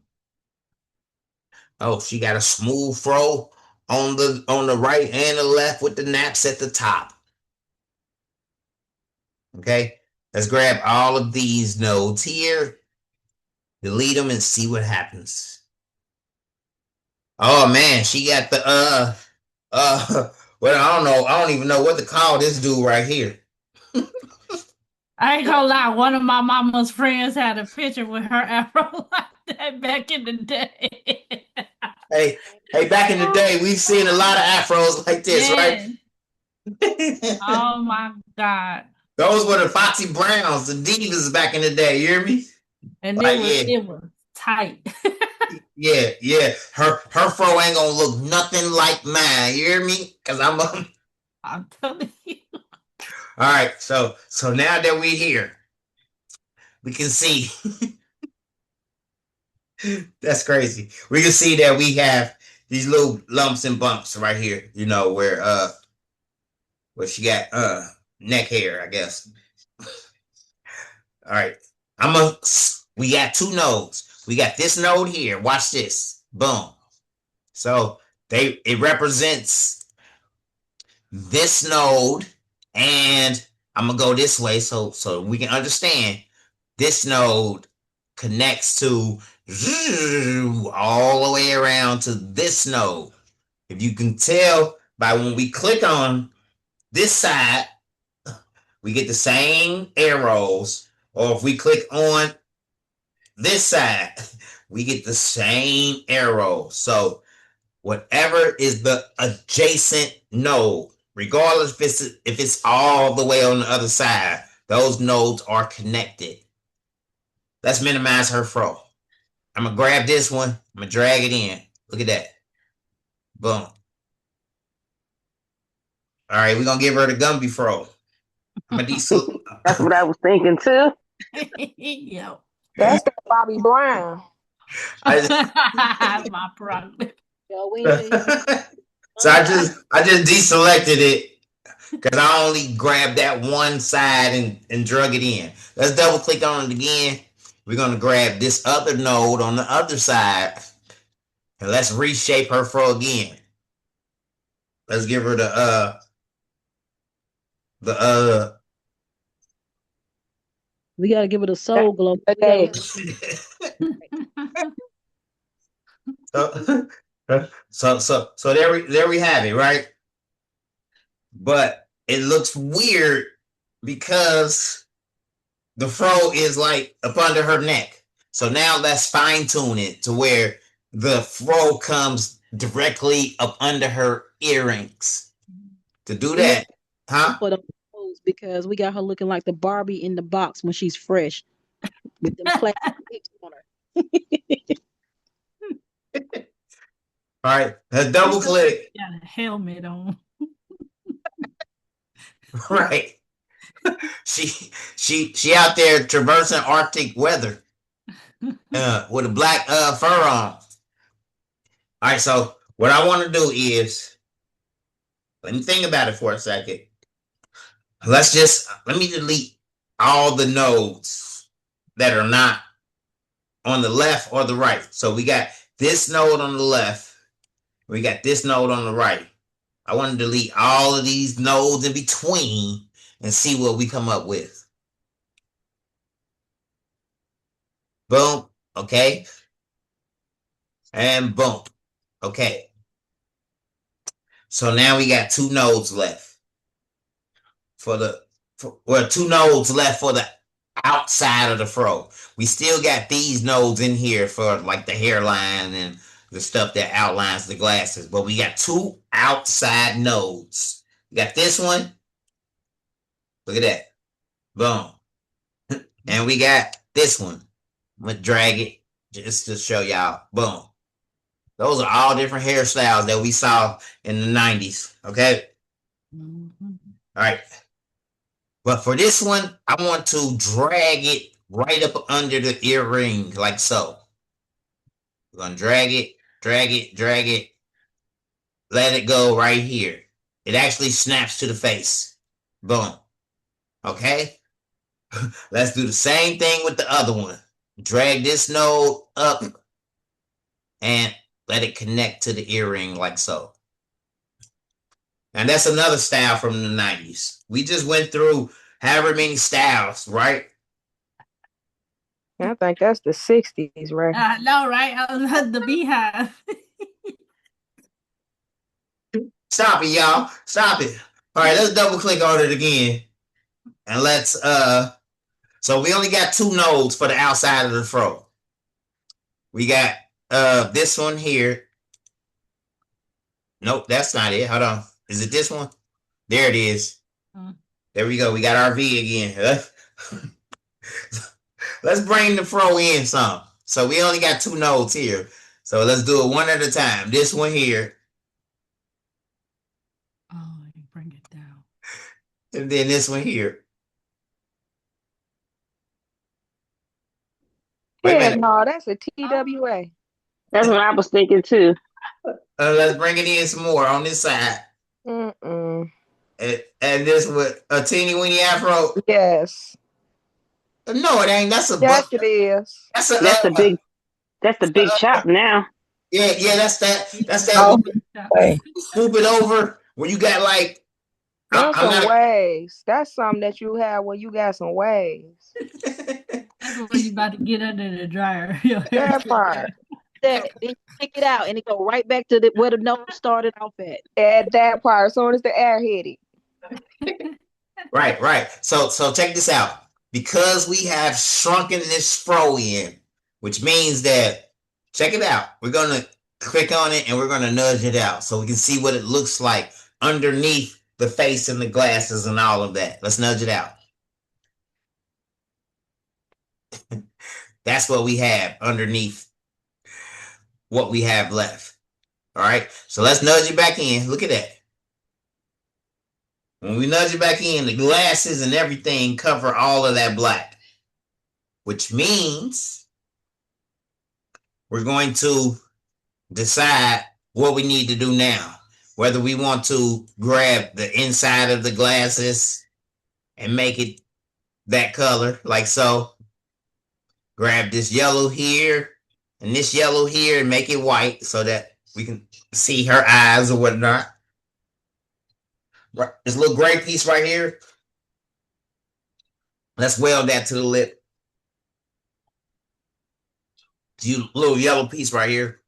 Oh, she got a smooth fro on the right and the left with the naps at the top. Okay, let's grab all of these nodes here, delete them, and see what happens. Oh man, she got the well, I don't know, I don't even know what to call this dude right here. I ain't gonna lie, one of my mama's friends had a picture with her afro like that back in the day. Hey, back in the day, we've seen a lot of afros like this, right? Oh my God. Those were the Foxy Browns, the divas back in the day, you hear me? And like, it was tight. Yeah. Her fro ain't gonna look nothing like mine, you hear me? Because I'm telling you. All right, so now that we're here, we can see. That's crazy. We can see that we have these little lumps and bumps right here, you know, where she got neck hair, I guess. All right. We got 2 nodes. We got this node here. Watch this. Boom. So it represents this node, and I'm gonna go this way so we can understand. This node connects to all the way around to this node. If you can tell by when we click on this side, we get the same arrows, or if we click on this side, we get the same arrow. So whatever is the adjacent node, regardless if it's all the way on the other side, those nodes are connected. Let's minimize her fro. I'm gonna grab this one. I'm gonna drag it in. Look at that. Boom. All right, we're gonna give her the Gumby fro. I'm gonna That's what I was thinking too. Yo. That's the Bobby Brown. My problem. So I just deselected it because I only grabbed that one side and drug it in. Let's double click on it again. We're gonna grab this other node on the other side, and let's reshape her fro again. Let's give her we gotta give it a soul glow. Okay. So there we have it, right? But it looks weird because the fro is like up under her neck. So now let's fine tune it to where the fro comes directly up under her earrings. To do that, huh? Because we got her looking like the Barbie in the box when she's fresh with them plastic lips on her. All right, let's double click. Got a helmet on. Right. She out there traversing Arctic weather with a black fur on. All right, so what I want to do is, let me think about it for a second. Let me delete all the nodes that are not on the left or the right. So we got this node on the left. We got this node on the right. I want to delete all of these nodes in between and see what we come up with. Boom. Okay. And boom. Okay. So now we got 2 nodes left. 2 nodes left for the outside of the fro. We still got these nodes in here for like the hairline and the stuff that outlines the glasses, but we got 2 outside nodes. We got this one. Look at that. Boom. And we got this one. I'm gonna drag it just to show y'all. Boom. Those are all different hairstyles that we saw in the 90s. Okay. All right. But for this one, I want to drag it right up under the earring, like so. We're gonna drag it, drag it, drag it. Let it go right here. It actually snaps to the face. Boom. Okay. Let's do the same thing with the other one. Drag this node up and let it connect to the earring like so. And that's another style from the 90s. We just went through however many styles, right? I think that's the 60s, right? I know, right? I was the beehive. Stop it, y'all. Stop it. All right, let's double click on it again. And let's so we only got 2 nodes for the outside of the fro. We got this one here. Nope, that's not it. Hold on. Is it this one? There it is. There we go. We got our V again. Let's bring the fro in some. So we only got 2 nodes here. So let's do it one at a time. This one here. Oh, you bring it down. And then this one here. Yeah, no, that's a TWA. That's what I was thinking too. Let's bring it in some more on this side. Mm-mm. And this with a teeny weeny afro. Yes. No, it ain't. That's a yes, it is. That's the big chop now. Yeah, that's that. That's that. Swoop it over when you got like. That's some waves. That's something that you have when you got some waves. That's when you about to get under the dryer. That part. Then you pick it out and it go right back to where the nose started off at. At that part, as soon as the air hit it. Right. So check this out. Because we have shrunken this fro in, which means that, check it out. We're going to click on it and we're going to nudge it out so we can see what it looks like underneath the face and the glasses and all of that. Let's nudge it out. That's what we have underneath what we have left. All right. So let's nudge it back in. Look at that. When we nudge it back in, the glasses and everything cover all of that black, which means we're going to decide what we need to do now. Whether we want to grab the inside of the glasses and make it that color, like so. Grab this yellow here and this yellow here and make it white so that we can see her eyes or whatnot. Right, this little gray piece right here. Let's weld that to the lip. This little yellow piece right here.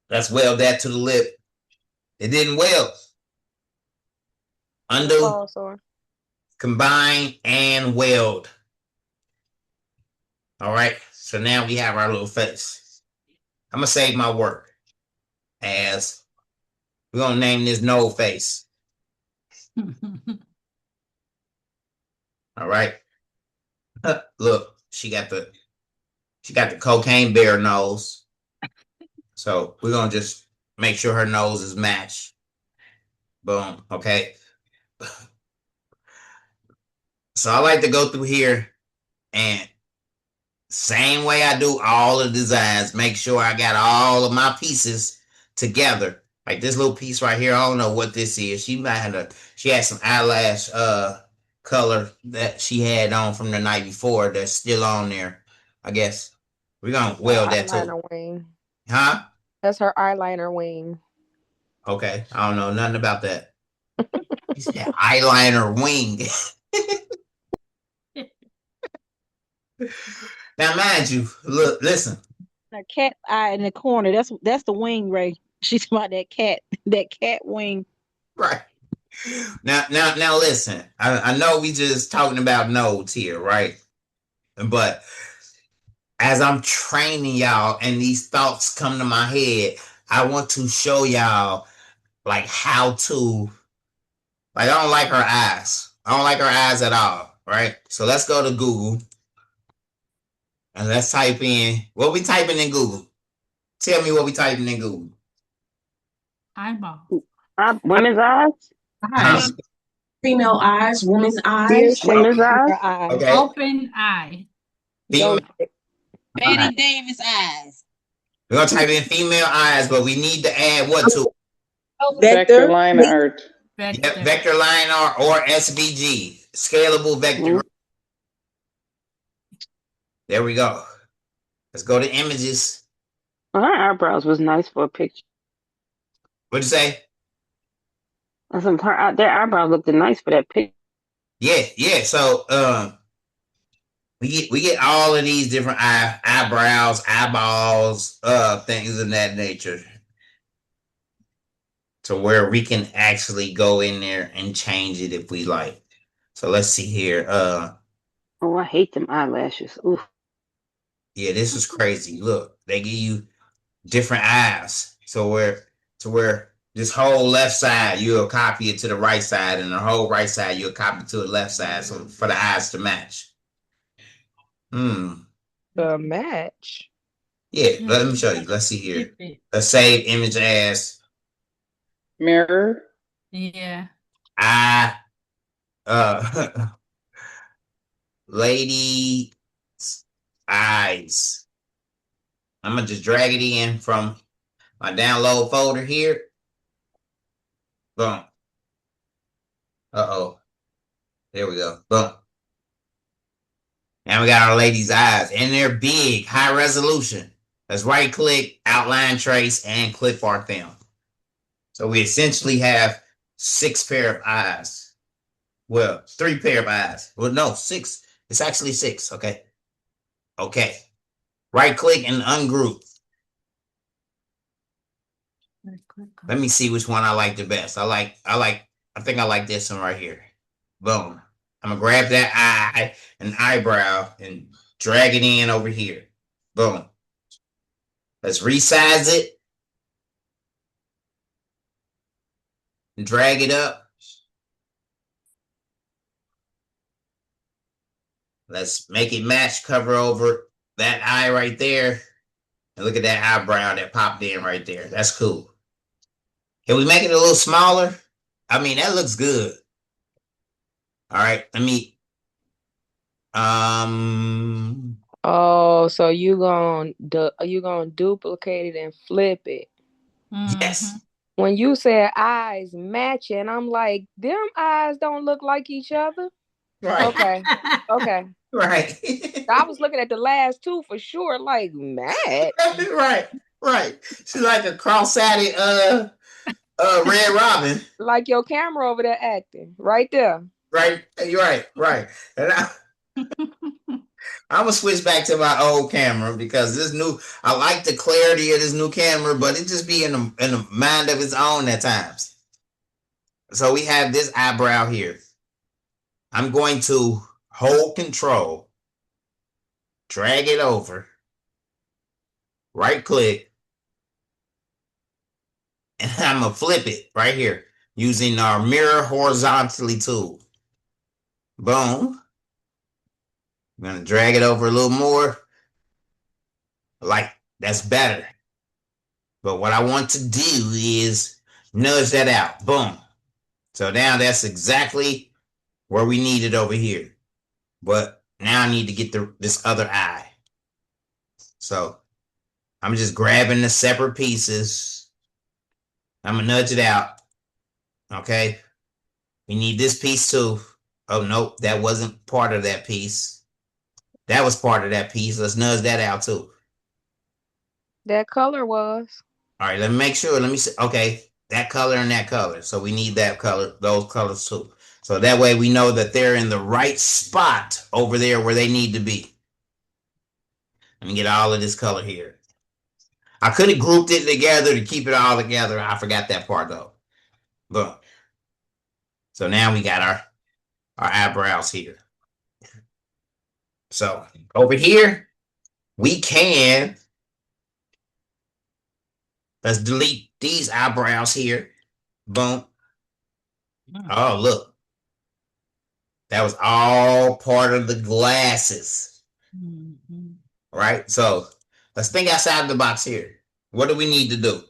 Let's weld that to the lip. It didn't weld. Undo, combine, and weld. All right, so now we have our little face. I'm going to save my work as we're going to name this no face. All right. Look, she got the cocaine bear nose. So we're going to just make sure her nose is matched. Boom. Okay. So I like to go through here and same way I do all the designs, make sure I got all of my pieces together. Like this little piece right here, I don't know what this is. She had some eyelash color that she had on from the night before that's still on there. I guess we're gonna weld that too. Wing. Huh? That's her eyeliner wing. Okay, I don't know nothing about that. She said eyeliner wing. Now, mind you, look, listen. A cat eye in the corner. That's the wing, Ray. She's about that cat wing. Right. Now, listen. I know we just talking about nodes here, right? But as I'm training y'all and these thoughts come to my head, I want to show y'all like how to. Like I don't like her eyes. I don't like her eyes at all. Right. So let's go to Google. And let's type in what we typing in Google. Tell me what we typing in Google. Eyeball. Women's eyes? Huh? Female eyes, women's Dear eyes. Women's Shakespeare eyes? eyes. Okay. Open eye. Female. Betty Right. Davis eyes. We're gonna type in female eyes, but we need to add what to Vector line art. Yep, vector line art or SVG. Scalable vector. There we go. Let's go to images. Well, her eyebrows was nice for a picture. What'd you say? I said their eyebrows looked nice for that picture. Yeah. So we get all of these different eyebrows, eyeballs, things of that nature. To where we can actually go in there and change it if we like. So let's see here. Oh, I hate them eyelashes. Ooh. Yeah, this is crazy. Look, they give you different eyes. So where this whole left side, you'll copy it to the right side, and the whole right side, you'll copy to the left side, so for the eyes to match. The match. Yeah, let me show you. Let's see here. Let's save image as mirror. Yeah. Lady eyes. I'm gonna just drag it in from my download folder here. Boom. There we go. Boom. Now we got our lady's eyes, and they're big, high resolution. Let's right click, outline trace, and clip art them. So we essentially have 6 pair of eyes. Well, 3 pair of eyes. Well, no, 6. It's actually 6. Okay. Right click and ungroup. Let me see which one I like the best. I think I like this one right here. Boom. I'm gonna grab that eye and eyebrow and drag it in over here. Boom. Let's resize it. And drag it up. Let's make it match, cover over that eye right there. And look at that eyebrow that popped in right there. That's cool. Can we make it a little smaller? I mean, that looks good. All right, let me. Oh, so you gonna duplicate it and flip it? Yes. When you said eyes matching, I'm like, them eyes don't look like each other. Right. Okay. Right. I was looking at the last 2 for sure, like match. Right. She's like a cross-eyed Red Robin. Like your camera over there acting right there. Right. You're right. And I'm gonna switch back to my old camera because I like the clarity of this new camera, but it just be in a mind of its own at times. So we have this eyebrow here. I'm going to hold control, drag it over, right click, and I'm gonna flip it right here using our mirror horizontally tool. Boom. I'm gonna drag it over a little more. Like, that's better. But what I want to do is nudge that out. Boom. So now that's exactly where we need it over here. But now I need to get this other eye. So I'm just grabbing the separate pieces. I'm gonna nudge it out. Okay. We need this piece too. Oh, nope. That wasn't part of that piece. That was part of that piece. Let's nudge that out too. That color was. All right, let me make sure. Let me see. Okay, that color and that color. So we need that color, those colors too. So that way we know that they're in the right spot over there where they need to be. Let me get all of this color here. I could have grouped it together to keep it all together. I forgot that part though. Boom. So now we got our eyebrows here. So over here, we can, let's delete these eyebrows here. Boom. Oh, look. That was all part of the glasses. All right. So let's think outside the box here. What do we need to do?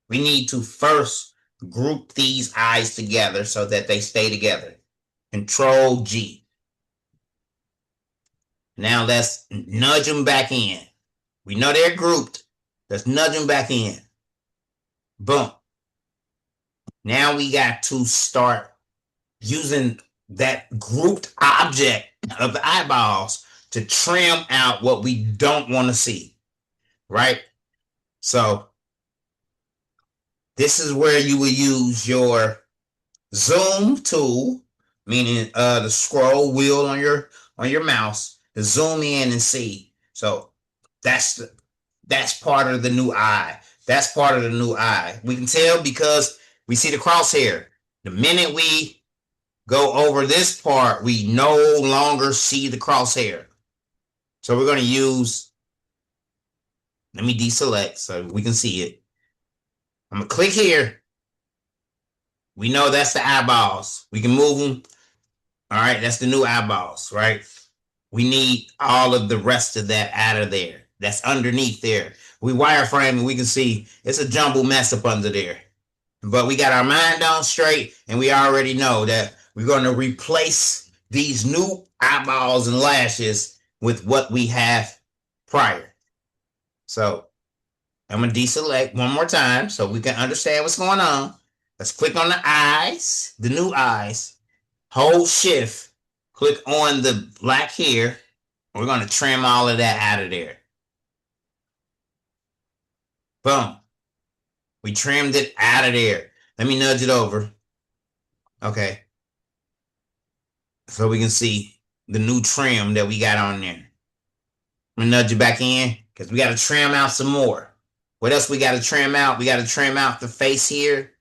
We need to first group these eyes together so that they stay together. Control G. Now let's nudge them back in. We know they're grouped. Let's nudge them back in. Boom. Now we got to start using that grouped object of the eyeballs to trim out what we don't want to see, right? So this is where you will use your zoom tool, meaning the scroll wheel on your mouse, to zoom in and see. So that's part of the new eye. That's part of the new eye. We can tell because we see the crosshair. The minute we go over this part, we no longer see the crosshair. So we're going to use, let me deselect so we can see it. I'm going to click here. We know that's the eyeballs. We can move them. All right, that's the new eyeballs, right? We need all of the rest of that out of there. That's underneath there. We wireframe and we can see it's a jumbled mess up under there. But we got our mind on straight, and we already know that we're going to replace these new eyeballs and lashes with what we have prior. So I'm going to deselect one more time so we can understand what's going on. Let's click on the eyes, the new eyes. Hold shift, click on the black here. We're going to trim all of that out of there. Boom. We trimmed it out of there. Let me nudge it over. Okay. So we can see the new trim that we got on there. I'm going to nudge it back in because we got to trim out some more. What else we got to trim out? We got to trim out the face here.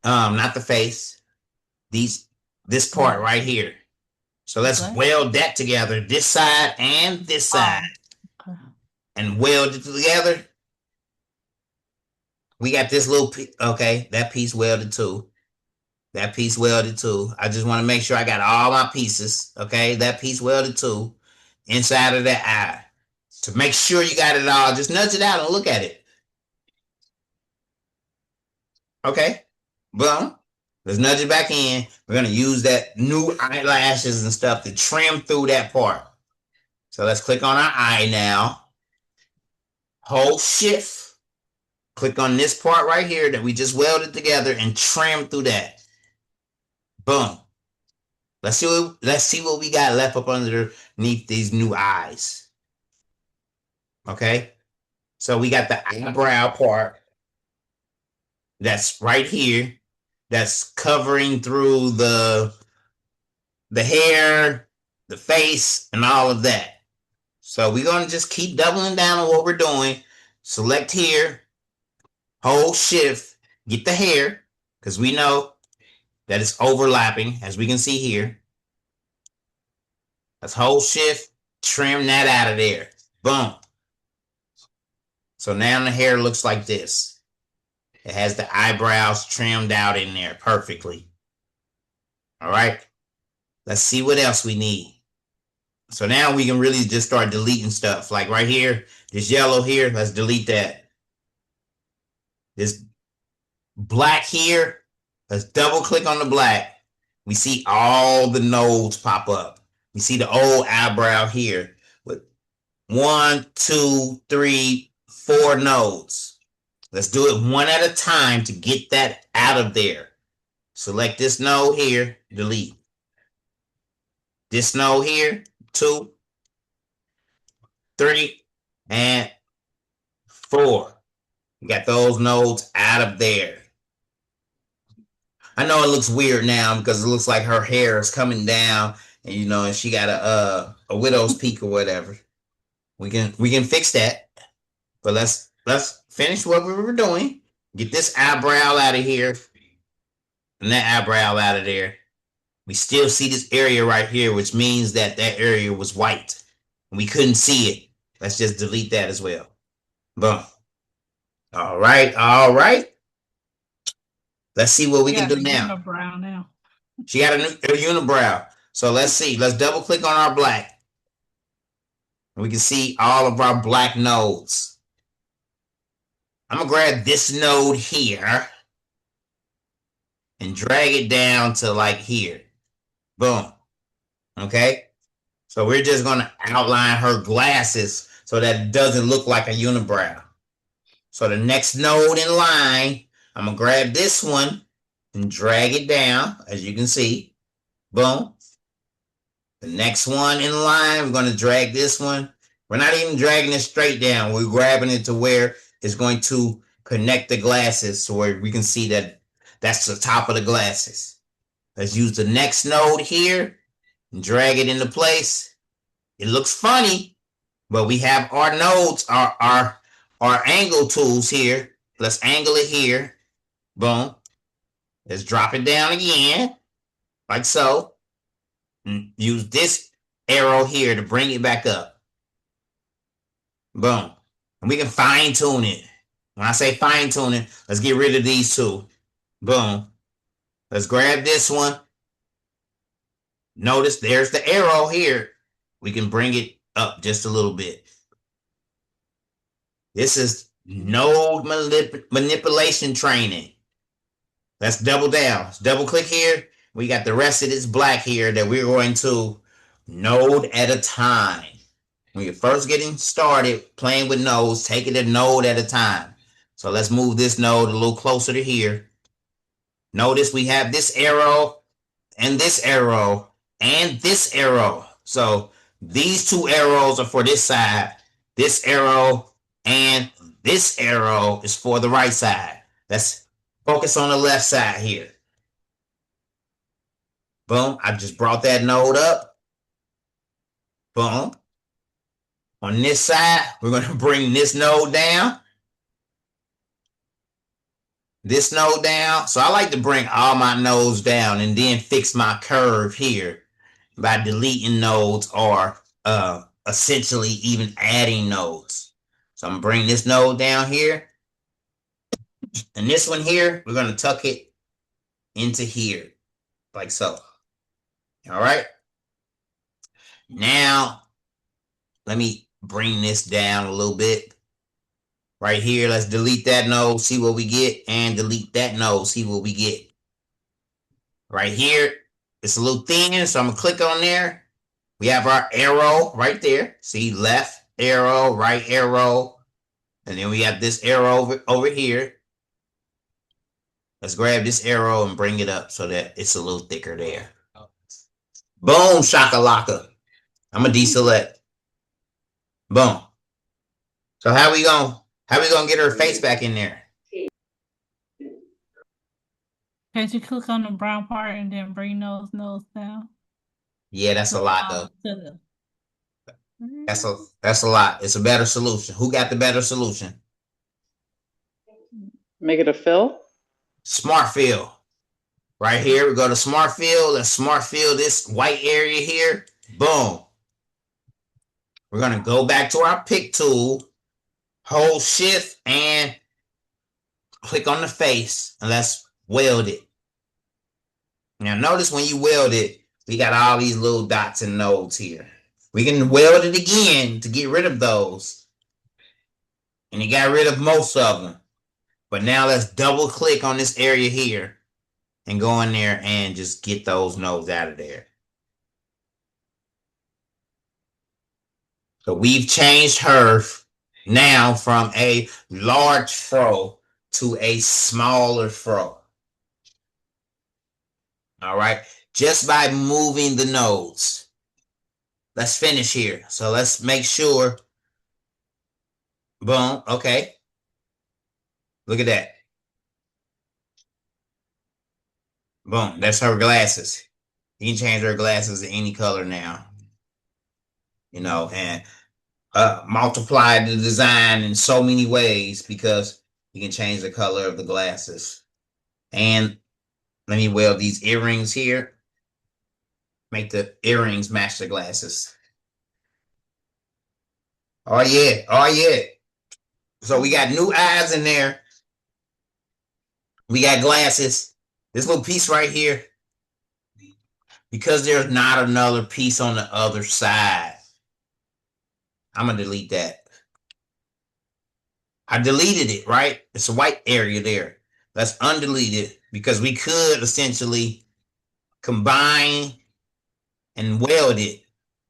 Not the face. This part right here. So let's weld that together. This side and this side. Okay. And weld it together. We got this little piece. Okay, that piece welded too. That piece welded too. I just want to make sure I got all my pieces. Okay, that piece welded too. Inside of that eye. To make sure you got it all, just nudge it out and look at it. Okay, boom. Let's nudge it back in. We're going to use that new eyelashes and stuff to trim through that part. So let's click on our eye now. Hold shift. Click on this part right here that we just welded together and trim through that. Boom. Let's see what we got left up underneath these new eyes. Okay. So we got the eyebrow part. That's right here. That's covering through the hair, the face, and all of that. So we're going to just keep doubling down on what we're doing. Select here, hold shift, get the hair, because we know that it's overlapping, as we can see here. Let's hold shift, trim that out of there. Boom. So now the hair looks like this. It has the eyebrows trimmed out in there perfectly. All right. Let's see what else we need. So now we can really just start deleting stuff. Like right here, this yellow here, let's delete that. This black here, let's double click on the black. We see all the nodes pop up. We see the old eyebrow here with 1, 2, 3, 4 nodes. Let's do it one at a time to get that out of there. Select this node here, delete. This node here, 2, 3, and 4. We got those nodes out of there. I know it looks weird now because it looks like her hair is coming down, and and she got a widow's peak or whatever. We can fix that, but let's finish what we were doing. Get this eyebrow out of here, and that eyebrow out of there. We still see this area right here, which means that area was white. We couldn't see it. Let's just delete that as well. Boom. All right. Let's see what we can do now. Unibrow now. She got a unibrow. So let's see. Let's double click on our black. We can see all of our black nodes. I'm gonna grab this node here and drag it down to like here. Boom. Okay. So we're just gonna outline her glasses so that it doesn't look like a unibrow. So the next node in line, I'm gonna grab this one and drag it down, as you can see. Boom. The next one in line, we're gonna drag this one. We're not even dragging it straight down. We're grabbing it to where it's going to connect the glasses so where we can see that that's the top of the glasses. Let's use the next node here and drag it into place. It looks funny, but we have our nodes, our angle tools here. Let's angle it here. Boom. Let's drop it down again, like so. And use this arrow here to bring it back up. Boom. And we can fine tune it. When I say fine tune it, let's get rid of these two. Boom. Let's grab this one. Notice there's the arrow here. We can bring it up just a little bit. This is node manipulation training. Let's double down. Let's double click here. We got the rest of this black here that we're going to node at a time. When you're first getting started playing with nodes, take it a node at a time. So let's move this node a little closer to here. Notice we have this arrow and this arrow and this arrow. So these two arrows are for this side. This arrow and this arrow is for the right side. Let's focus on the left side here. Boom. I just brought that node up. Boom. On this side, we're going to bring this node down. This node down. So I like to bring all my nodes down and then fix my curve here by deleting nodes or essentially even adding nodes. So I'm going to bring this node down here. And this one here, we're going to tuck it into here like so. All right. Now, let me bring this down a little bit. Right here, let's delete that node, see what we get, and delete that node, see what we get. Right here, it's a little thin, so I'm going to click on there. We have our arrow right there. See, left arrow, right arrow. And then we have this arrow over here. Let's grab this arrow and bring it up so that it's a little thicker there. Boom, shakalaka. I'm going to deselect. Boom. So how we gonna get her face back in there? Can't you click on the brown part and then bring those nodes down? Yeah, that's a lot though. That's a lot. It's a better solution. Who got the better solution? Make it a fill. Smart fill. Right here, we go to smart fill. Let's smart fill this white area here. Boom. We're going to go back to our pick tool, hold shift and click on the face and let's weld it. Now notice when you weld it, we got all these little dots and nodes here. We can weld it again to get rid of those. And you got rid of most of them. But now let's double click on this area here and go in there and just get those nodes out of there. So we've changed her now from a large fro to a smaller fro. All right, just by moving the nodes. Let's finish here. So let's make sure. Boom. Okay. Look at that. Boom. That's her glasses. You can change her glasses to any color now. You know, and multiply the design in so many ways because you can change the color of the glasses. And let me weld these earrings here. Make the earrings match the glasses. Oh yeah, oh yeah. So we got new eyes in there. We got glasses. This little piece right here, because there's not another piece on the other side. I'm gonna delete that. I deleted it, right? It's a white area there. Let's undelete it because we could essentially combine and weld it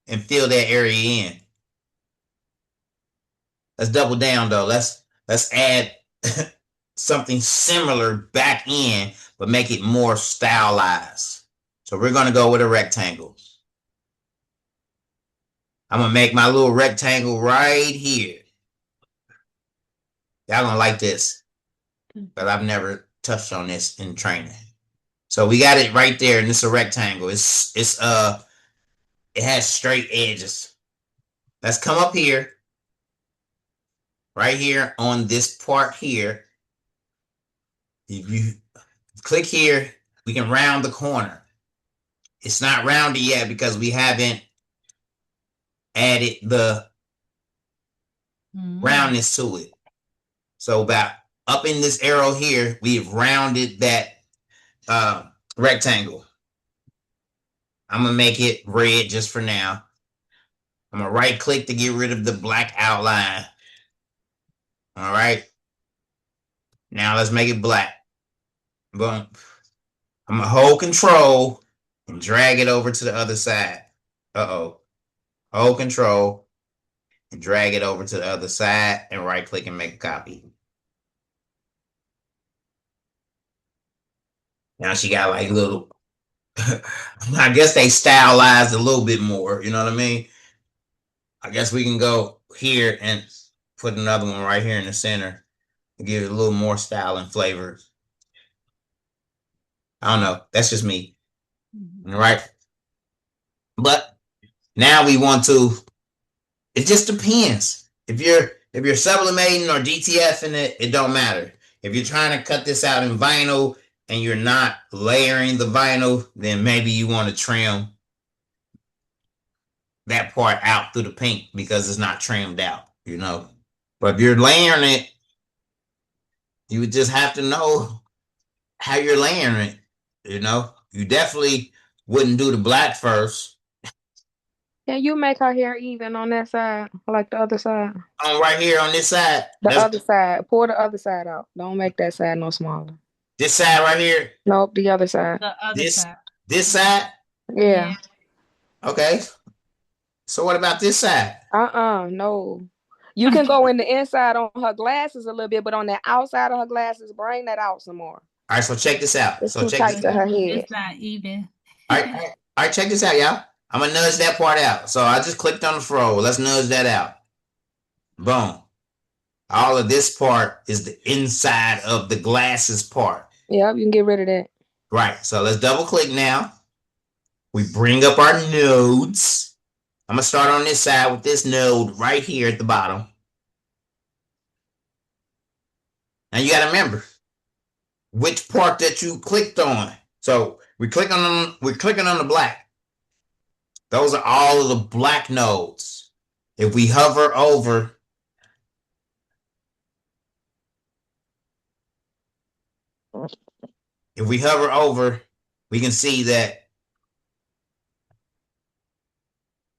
and fill that area in. Let's double down though. Let's add something similar back in, but make it more stylized. So we're gonna go with a rectangle. I'm gonna make my little rectangle right here. Y'all gonna like this, but I've never touched on this in training. So we got it right there, and it's a rectangle. It has straight edges. Let's come up here, right here on this part here. If you click here, we can round the corner. It's not rounded yet because we haven't added the roundness to it. So about up in this arrow here, we've rounded that rectangle. I'm gonna make it red just for now. I'm gonna right click to get rid of the black outline. All right. Now let's make it black. Boom. I'm gonna hold control and drag it over to the other side. Hold control and drag it over to the other side and right click and make a copy. Now she got like little, I guess they stylized a little bit more, you know what I mean? I guess we can go here and put another one right here in the center to give it a little more style and flavor. I don't know. That's just me. All right. But now we want to, it just depends. If you're sublimating or DTFing it, it don't matter. If you're trying to cut this out in vinyl and you're not layering the vinyl, then maybe you want to trim that part out through the paint because it's not trimmed out, you know. But if you're layering it, you would just have to know how you're layering it, you know. You definitely wouldn't do the black first. Can you make her hair even on that side, like the other side? Oh, right here on this side? The other side. Pull the other side out. Don't make that side no smaller. This side right here? Nope, the other side. The other side. This side? Yeah. Okay. So what about this side? No. You can go in the inside on her glasses a little bit, but on the outside of her glasses, bring that out some more. All right, so check this out. It's so too check tight this to out. her head. It's not even. All right, check this out, y'all. I'm gonna nudge that part out. So I just clicked on the fro. Let's nudge that out. Boom. All of this part is the inside of the glasses part. Yep, you can get rid of that. Right. So let's double click now. We bring up our nodes. I'm gonna start on this side with this node right here at the bottom. Now you gotta remember which part that you clicked on. So we're clicking on the black. Those are all of the black nodes. If we hover over, we can see that.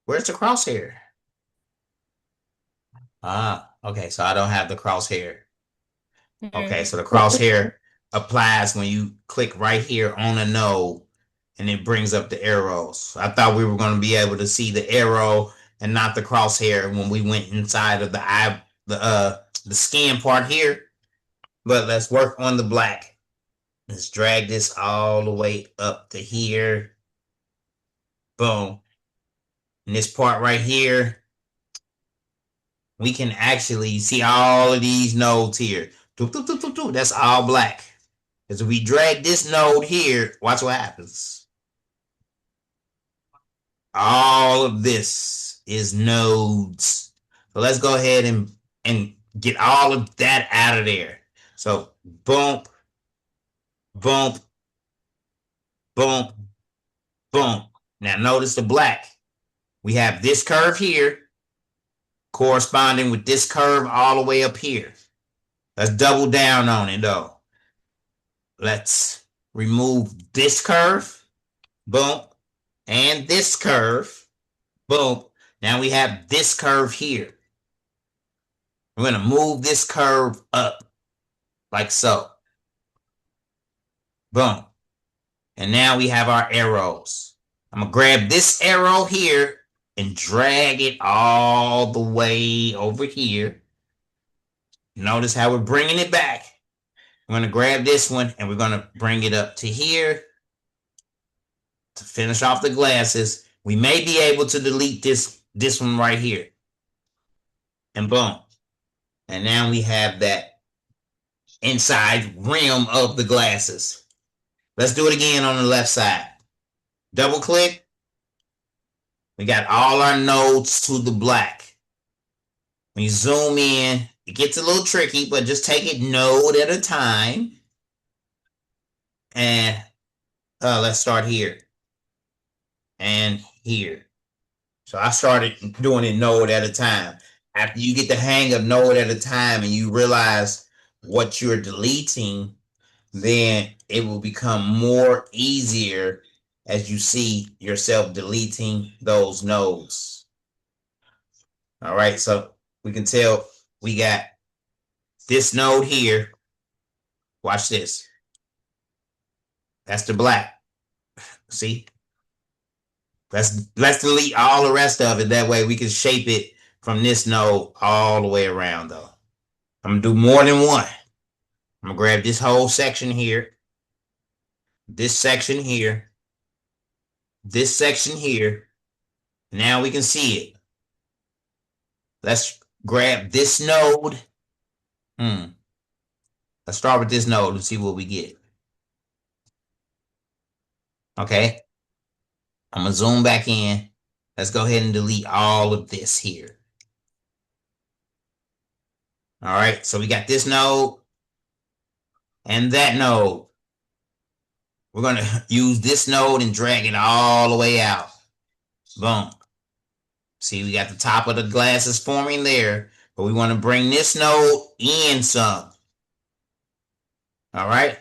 Where's the crosshair? Okay, so I don't have the crosshair. Okay, so the crosshair applies when you click right here on a node and it brings up the arrows. I thought we were going to be able to see the arrow and not the crosshair when we went inside of the eye, the skin part here. But let's work on the black. Let's drag this all the way up to here. Boom. And this part right here, we can actually see all of these nodes here. That's all black. As we drag this node here, watch what happens. All of this is nodes. So let's go ahead and get all of that out of there. So boom, boom, boom, boom. Now notice the black. We have this curve here corresponding with this curve all the way up here. Let's double down on it though. Let's remove this curve, boom, and this curve, boom. Now we have this curve here. We're going to move this curve up like so. Boom. And now we have our arrows. I'm going to grab this arrow here and drag it all the way over here. Notice how we're bringing it back. I'm going to grab this one and we're going to bring it up to here to finish off the glasses. We may be able to delete this one right here. And boom. And now we have that inside rim of the glasses. Let's do it again on the left side. Double click. We got all our nodes to the black. When you zoom in, it gets a little tricky, but just take it node at a time. And let's start here. And here. So I started doing it node at a time. After you get the hang of node at a time and you realize what you're deleting, then it will become more easier as you see yourself deleting those nodes. All right, so we can tell we got this node here. Watch this. That's the black. See? Let's delete all the rest of it. That way we can shape it from this node all the way around though. I'm gonna do more than one. I'm gonna grab this whole section here, this section here, this section here. Now we can see it. Let's grab this node. Let's start with this node and see what we get. Okay. I'm gonna zoom back in. Let's go ahead and delete all of this here. All right, so we got this node and that node. We're gonna use this node and drag it all the way out. Boom. See, we got the top of the glasses forming there, but we want to bring this node in some. All right.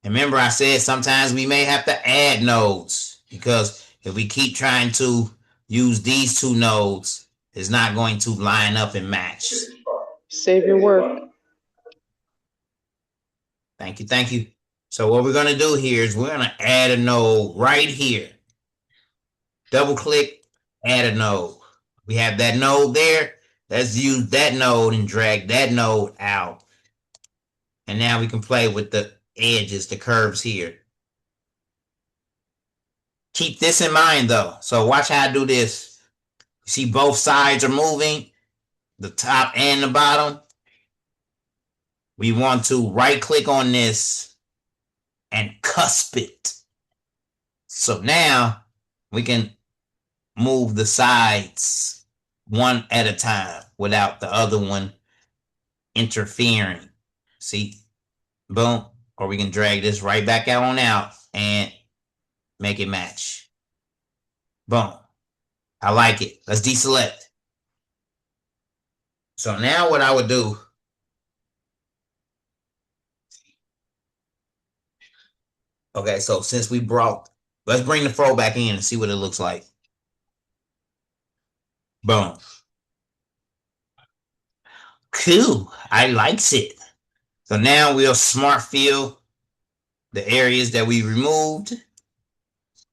And remember, I said sometimes we may have to add nodes because if we keep trying to use these two nodes, it's not going to line up and match. Save your work. Thank you. Thank you. So what we're going to do here is we're going to add a node right here. Double click, add a node. We have that node there. Let's use that node and drag that node out. And now we can play with the edges, the curves here. Keep this in mind though. So watch how I do this. You see both sides are moving, the top and the bottom. We want to right click on this and cusp it. So now we can move the sides one at a time without the other one interfering. See, boom. Or we can drag this right back out on out and make it match. Boom. I like it. Let's deselect. So now what I would do, okay, so since we brought, let's bring the fro back in and see what it looks like. Boom. Cool. I likes it. So now we'll smart fill the areas that we removed.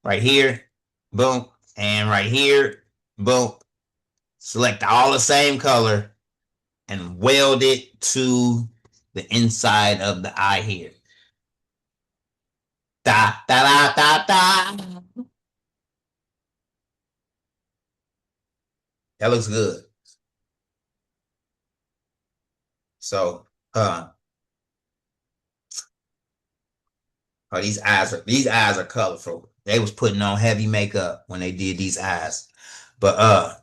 Right here. Boom. And right here. Boom. Select all the same color and weld it to the inside of the eye here. Da, da, da, da, da. That looks good. So, oh, these eyes are colorful. They was putting on heavy makeup when they did these eyes. But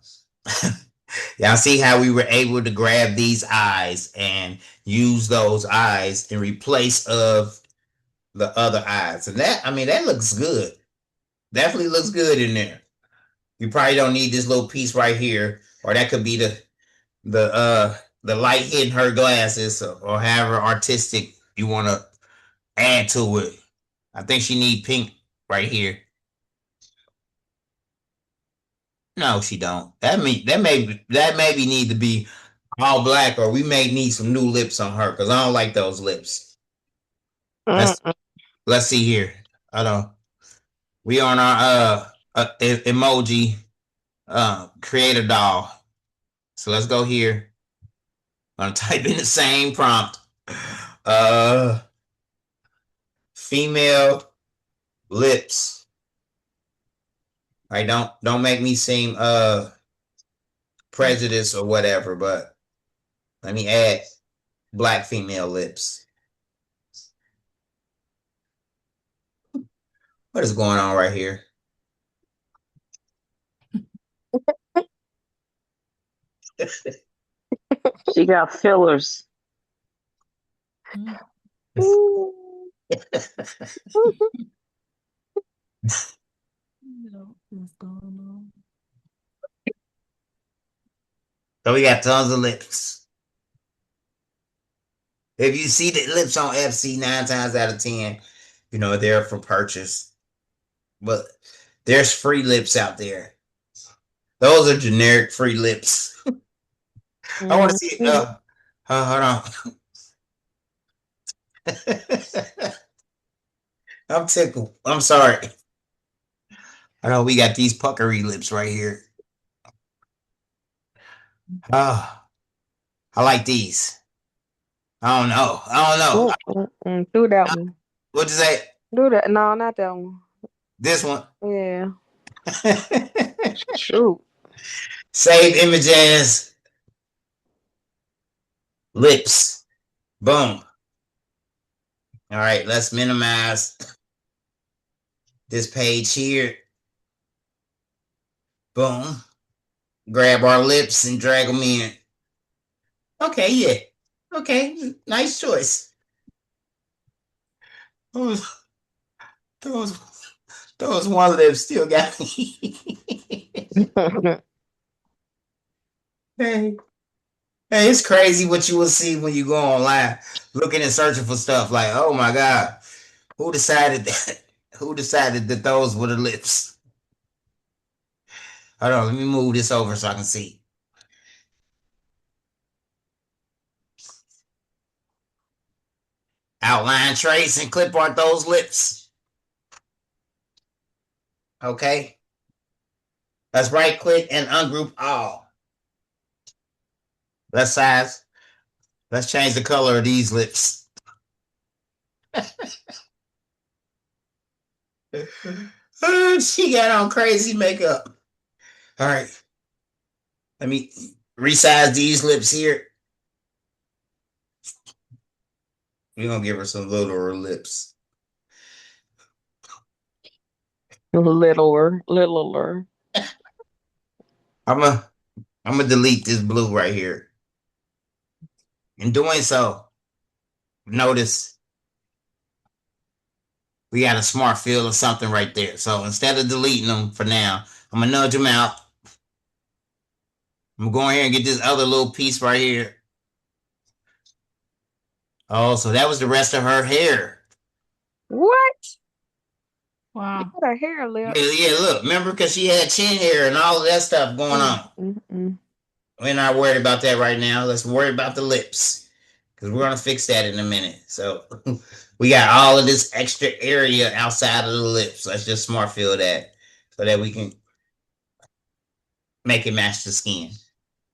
y'all see how we were able to grab these eyes and use those eyes in replace of the other eyes. And that, I mean, that looks good. Definitely looks good in there. You probably don't need this little piece right here, or that could be the light hitting her glasses, or however artistic you want to add to it. I think she need pink right here. No, she don't. That maybe need to be all black, or we may need some new lips on her because I don't like those lips. Let's see here. I don't. We on our emoji creator doll. So let's go here. I'm gonna type in the same prompt. Female lips. All right, don't make me seem prejudiced or whatever, but let me add black female lips. What is going on right here? She got fillers. So we got tons of lips. If you see the lips on FC 9 times out of 10, you know, they're for purchase. But there's free lips out there. Those are generic free lips. I want to see hold on. I'm tickled. I'm sorry. I know we got these puckery lips right here. I like these. I don't know. Do that one. What'd you say? Do that. No, not that one. This one? Yeah. Shoot. Save image as lips. Boom. All right, let's minimize this page here. Boom. Grab our lips and drag them in. Okay, yeah. Okay, nice choice. Those one lips still got me. Hey, it's crazy what you will see when you go online looking and searching for stuff. Like, oh my God, who decided that? Who decided that those were the lips? Hold on, let me move this over so I can see. Outline trace and clip art those lips. Okay. Let's right click and ungroup all. Let's size. Let's change the color of these lips. She got on crazy makeup. All right. Let me resize these lips here. We're gonna give her some littler lips. Littler. I'm gonna delete this blue right here. In doing so, notice we got a smart fill or something right there. So instead of deleting them for now, I'm gonna nudge them out. I'm gonna go in here and get this other little piece right here. Oh, so that was the rest of her hair. What? Wow. Her hair lip. Yeah, look. Remember, because she had chin hair and all of that stuff going on. We're not worried about that right now. Let's worry about the lips, because we're going to fix that in a minute. So we got all of this extra area outside of the lips. Let's just smart fill that so that we can make it match the skin.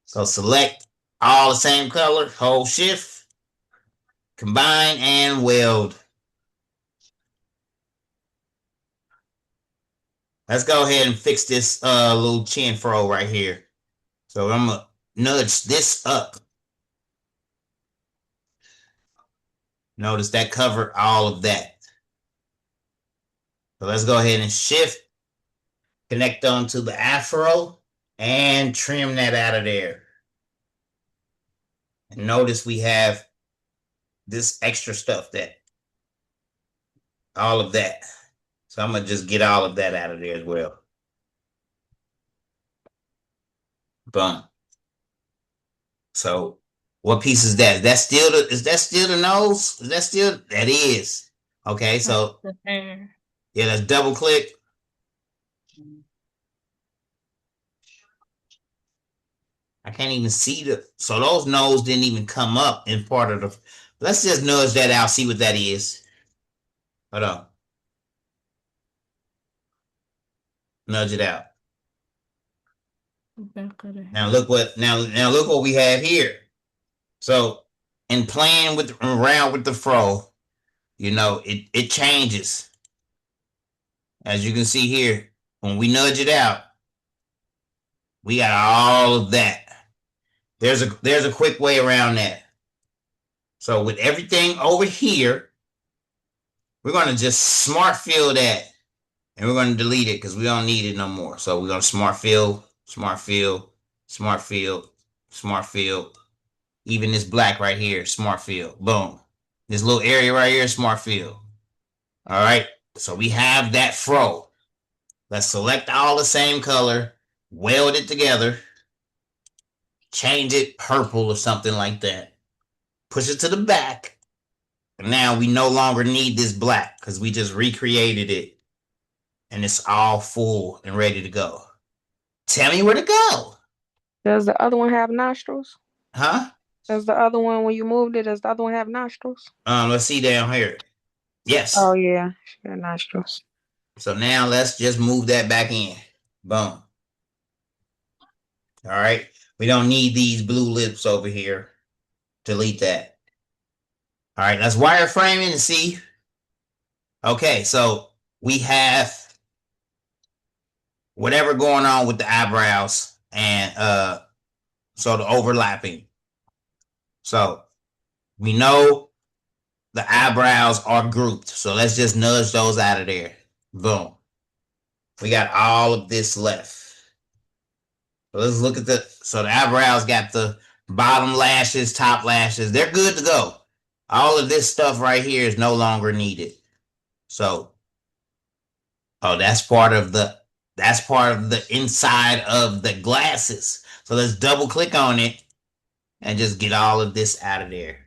So select all the same color, hold shift, combine, and weld. Let's go ahead and fix this little chin furrow right here. So I'm going to nudge this up. Notice that covered all of that. So let's go ahead and shift, connect onto the afro, and trim that out of there. And notice we have this extra stuff, all of that. So I'm going to just get all of that out of there as well. Boom. So what piece is that? Is that still the nose? That is. Okay, so the hair. Yeah, let's double click. I can't even see so those nodes didn't even come up in part of the, let's just nudge that out, see what that is. Hold on. Nudge it out. Now look what we have here. So in playing around with the fro, you know, it changes. As you can see here, when we nudge it out, we got all of that. There's a quick way around that. So with everything over here, we're going to just smart fill that, and we're going to delete it because we don't need it no more. So we're going to smart fill, smart fill, smart fill, smart fill. Even this black right here, smart fill. Boom. This little area right here, smart fill. All right. So we have that fro. Let's select all the same color, weld it together, change it purple or something like that. Push it to the back. And now we no longer need this black because we just recreated it. And it's all full and ready to go. Tell me where to go. Does the other one have nostrils? Huh? Does the other one, when you moved it, does the other one have nostrils? Let's see down here. Yes. Oh yeah, she got nostrils. So now let's just move that back in. Boom. All right. We don't need these blue lips over here. Delete that. All right. Let's wireframe it and see. Okay. So we have whatever going on with the eyebrows and so the overlapping. So we know the eyebrows are grouped. So let's just nudge those out of there. Boom. We got all of this left. So let's look at so the eyebrows got the bottom lashes, top lashes. They're good to go. All of this stuff right here is no longer needed. So, that's part of the inside of the glasses. So let's double click on it and just get all of this out of there.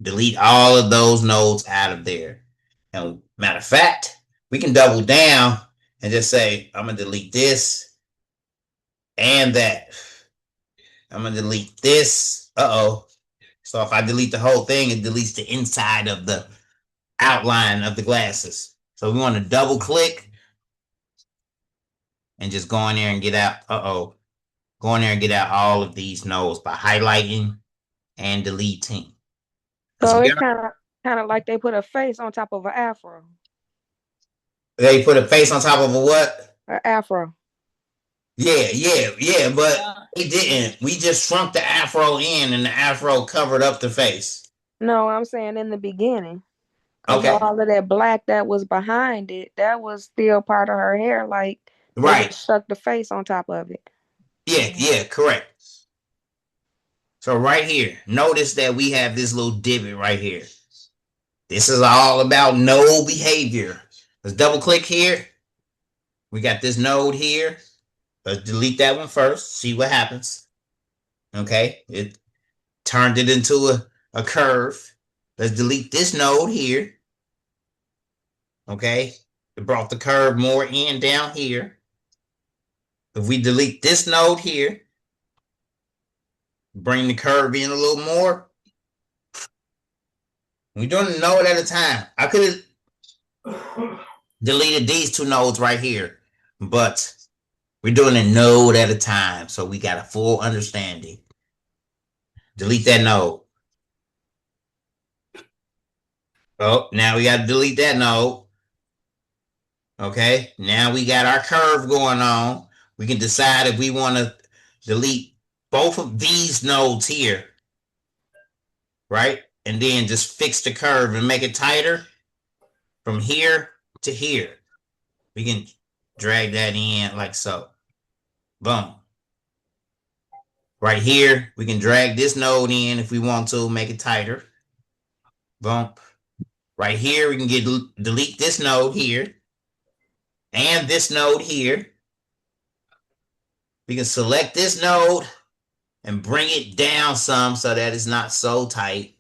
Delete all of those nodes out of there. And matter of fact, we can double down and just say, I'm going to delete this and that. I'm going to delete this. So if I delete the whole thing, it deletes the inside of the outline of the glasses. So we want to double click and just go in there and get out. Go in there and get out all of these nodes by highlighting and deleting. So it's kind of like they put a face on top of an afro. They put a face on top of a what? An afro. Yeah, but it didn't. We just shrunk the afro in, and the afro covered up the face. No, I'm saying in the beginning. Okay. All of that black that was behind it, that was still part of her hair. Like, right. They just stuck the face on top of it. Yeah, correct. So right here, notice that we have this little divot right here. This is all about node behavior. Let's double click here. We got this node here. Let's delete that one first. See what happens. Okay. It turned it into a curve. Let's delete this node here. Okay. It brought the curve more in down here. If we delete this node here, bring the curve in a little more. We're doing a node at a time. I could have deleted these two nodes right here, but we're doing a node at a time, so we got a full understanding. Delete that node. Oh, now we got to delete that node. Okay, now we got our curve going on. We can decide if we want to delete both of these nodes here, right? And then just fix the curve and make it tighter from here to here. We can drag that in like so. Boom. Right here, we can drag this node in if we want to, make it tighter. Boom. Right here, we can delete this node here and this node here. We can select this node and bring it down some so that it's not so tight.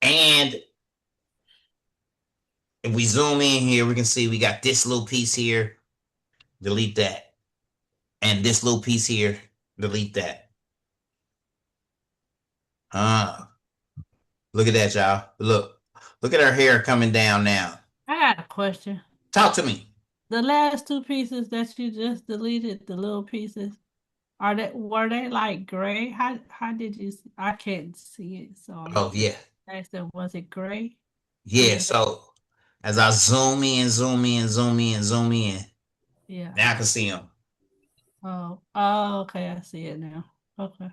And if we zoom in here, we can see we got this little piece here. Delete that. And this little piece here, delete that. Look at that, y'all. Look at her hair coming down now. I got a question. Talk to me. The last two pieces that you just deleted, the little pieces, were they like gray? How did you see? I can't see it, so Oh yeah. I said, was it gray? Yeah, so as I zoom in, zoom in, zoom in, zoom in. Yeah. Now I can see them. Oh, okay, I see it now. Okay.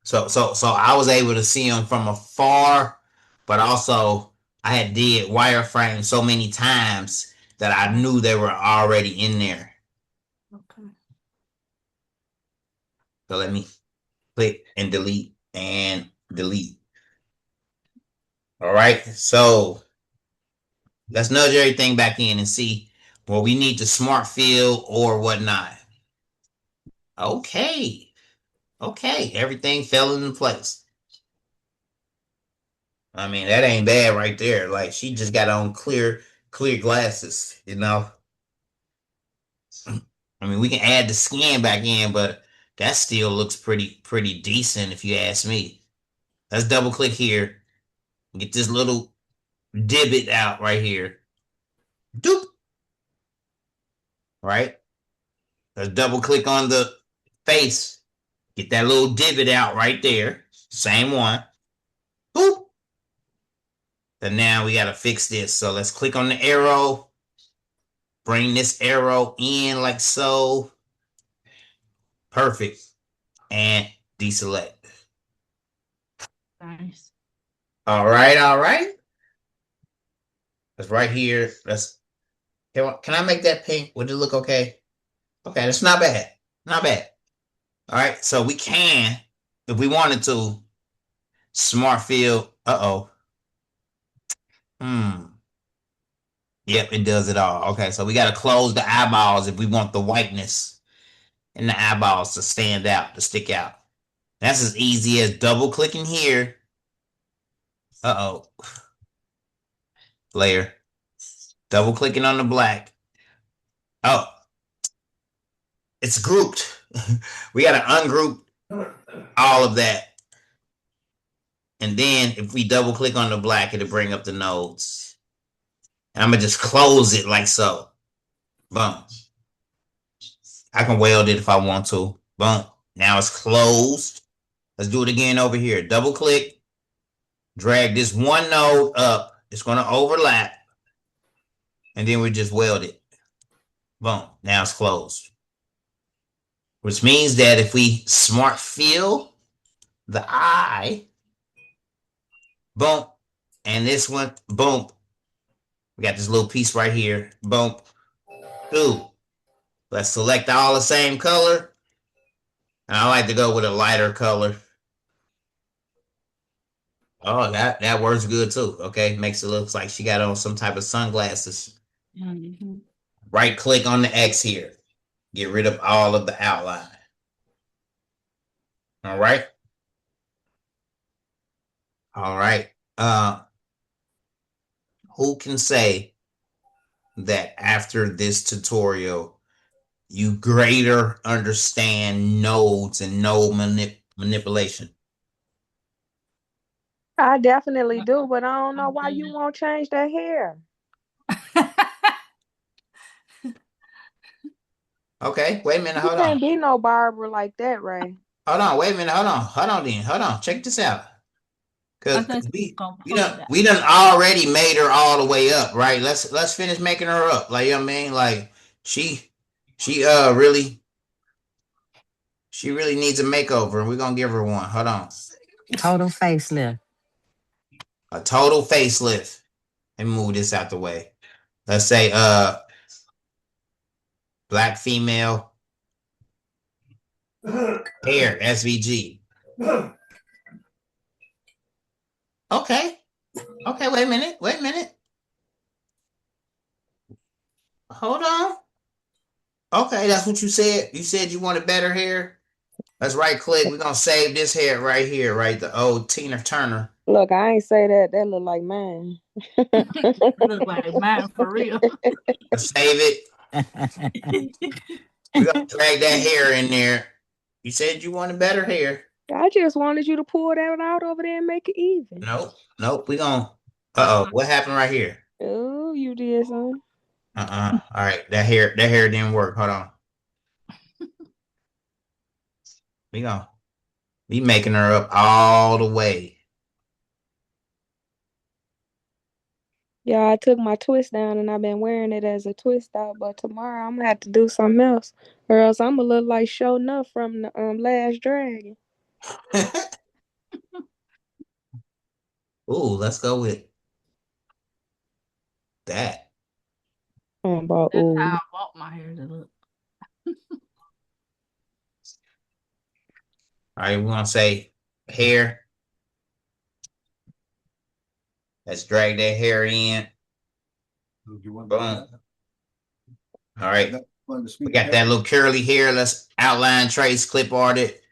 So I was able to see them from afar, but also I had did wireframe so many times that I knew they were already in there. Okay. So let me click and delete and delete. All right, so let's nudge everything back in and see where we need to smart fill or whatnot. Okay, everything fell into place. I mean, that ain't bad right there. Like, she just got on clear glasses, you know? I mean, we can add the skin back in, but that still looks pretty decent if you ask me. Let's double click here. Get this little divot out right here. Doop. Right? Let's double click on the face. Get that little divot out right there. Same one. Boop. And now we got to fix this. So let's click on the arrow. Bring this arrow in like so. Perfect. And deselect. Nice. All right. That's right here. Can I make that pink? Would it look okay? Okay, that's not bad. Not bad. All right, so we can, if we wanted to, smart fill. Yep, it does it all. Okay, so we got to close the eyeballs if we want the whiteness in the eyeballs to stand out, to stick out. That's as easy as double clicking here. Layer. Double clicking on the black. Oh, it's grouped. We got to ungroup all of that. And then if we double click on the black, it'll bring up the nodes. And I'm going to just close it like so. Boom. I can weld it if I want to. Boom. Now it's closed. Let's do it again over here. Double click. Drag this one node up. It's going to overlap. And then we just weld it. Boom. Now it's closed. Which means that if we smart fill the eye, boom, and this one, boom. We got this little piece right here. Boom. Ooh. Let's select all the same color. And I like to go with a lighter color. Oh, that works good too. Okay. Makes it look like she got on some type of sunglasses. Mm-hmm. Right click on the X here. Get rid of all of the outline. All right. All right. Who can say that after this tutorial, you greater understand nodes and node manipulation? I definitely do, but I don't know why you won't change that hair. Okay, wait a minute. Hold on. You can't be no barber like that, Ray. Hold on, wait a minute. Hold on. Check this out. Because we done already made her all the way up, right? Let's finish making her up. Like, you know what I mean? Like, she really needs a makeover, and we're gonna give her one. Hold on. Total facelift. A total facelift. Let me move this out the way. Let's say black female hair SVG. Okay, wait a minute. Hold on. Okay, that's what you said. You said you wanted better hair. Let's right click. We're gonna save this hair right here, right? The old Tina Turner. Look, I ain't say that. That look like mine. Look like mine for real. Let's save it. We're gonna drag that hair in there. You said you wanted better hair. I just wanted you to pull that out over there and make it even. Nope. We gonna. What happened right here? Oh, you did something. All right, that hair didn't work. Hold on. We gonna be making her up all the way. Yeah, I took my twist down and I've been wearing it as a twist out, but tomorrow I'm gonna have to do something else, or else I'm gonna look like Show Enough from the Last Dragon. Ooh, let's go with that. That's how I want my hair to look. All right, we're gonna say hair. Let's drag that hair in. Boom. All right. We got that little curly hair. Let's outline, trace, clip art it.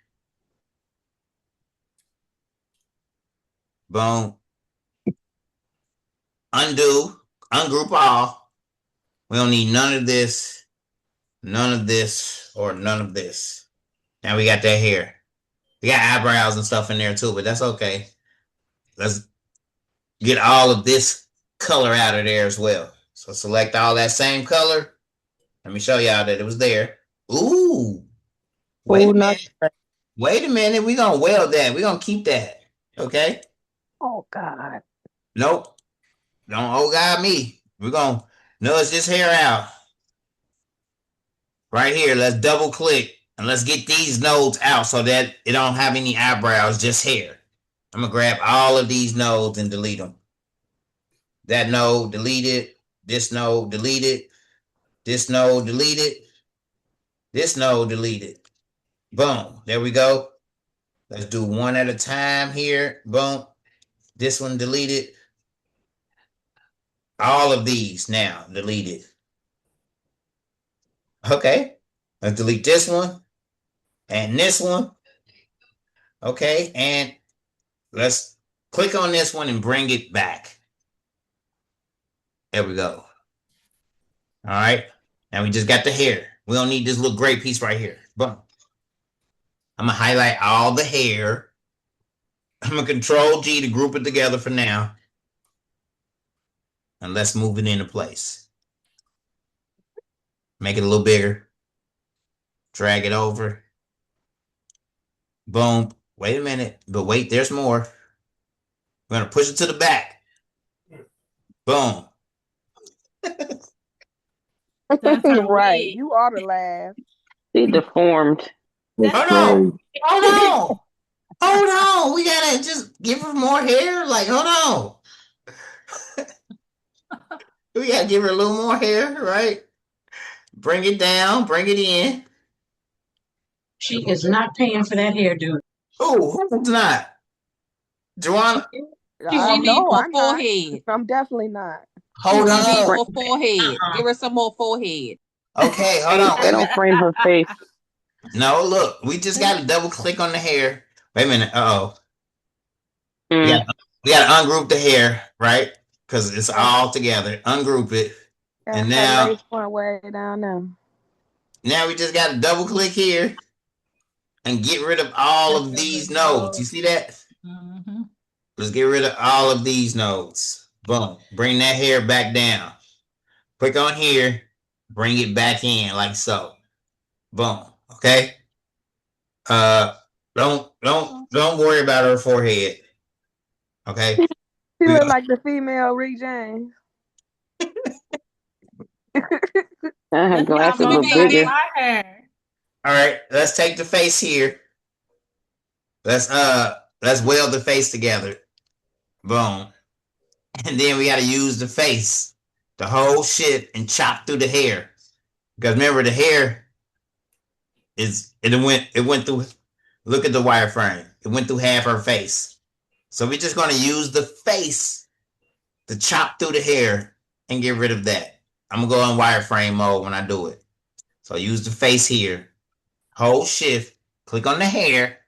Boom. Undo. Ungroup all. We don't need none of this, or none of this. Now we got that hair. We got eyebrows and stuff in there too, but that's okay. Let's get all of this color out of there as well. So select all that same color. Let me show y'all that it was there. Ooh. Wait a minute. Wait a minute. We're going to weld that. We're going to keep that. Okay? Oh, God. Nope. Don't oh God me. We're going to nudge this hair out. Right here. Let's double click. And let's get these nodes out so that it don't have any eyebrows, just hair. I'm going to grab all of these nodes and delete them. That node, delete it. This node, delete it. This node, delete it. This node, delete it. Boom. There we go. Let's do one at a time here. Boom. This one deleted. All of these now deleted. Okay. Let's delete this one. And this one. Okay. And let's click on this one and bring it back. There we go. All right. Now we just got the hair. We don't need this little gray piece right here. Boom. I'm going to highlight all the hair. I'm going to Control G to group it together for now. And let's move it into place. Make it a little bigger. Drag it over. Boom. Wait a minute. But wait, there's more. We're going to push it to the back. Boom. Right. You ought to laugh. He deformed. Hold on. Hold on. We got to just give her more hair. Like, hold on. We got to give her a little more hair, right? Bring it down. Bring it in. She is not paying for that hairdo. Oh, who's not? Joanna? I needs know more I'm not. forehead. I'm definitely not. Hold on. She needs more forehead. Give her some more forehead. Okay, hold on. They don't frame her face. No, look. We just got to double click on the hair. Wait a minute. Uh-oh. We got to ungroup the hair, right? Because it's all together. Ungroup it. And now lace front way down there. Now we just got to double click here and get rid of all of these nodes. You see that? Mm-hmm. Let's get rid of all of these nodes. Boom. Bring that hair back down. Click on here. Bring it back in like so. Boom. Okay. Don't worry about her forehead. Okay. She look like the female Rick James. Her glasses look bigger. All right, let's take the face here. Let's weld the face together. Boom. And then we got to use the face, the whole shit, and chop through the hair. Because remember, the hair it went through. Look at the wireframe. It went through half her face. So we're just going to use the face to chop through the hair and get rid of that. I'm going to go in wireframe mode when I do it. So use the face here. Hold shift, click on the hair,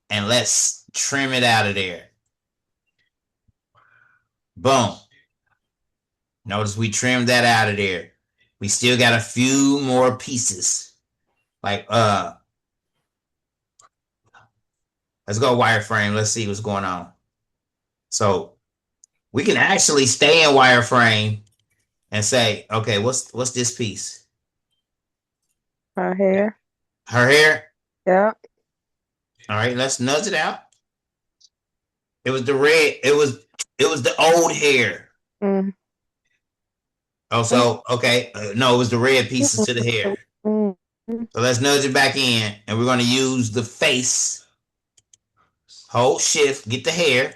and let's trim it out of there. Boom. Notice we trimmed that out of there. We still got a few more pieces. Like, let's go wireframe. Let's see what's going on. So we can actually stay in wireframe and say, okay, what's this piece? Her hair. Her hair? Yeah. All right, let's nudge it out. It was the red. It was the old hair. Mm. Oh, so okay. No, it was the red pieces to the hair. Mm. So let's nudge it back in, and we're going to use the face. Hold shift, get the hair,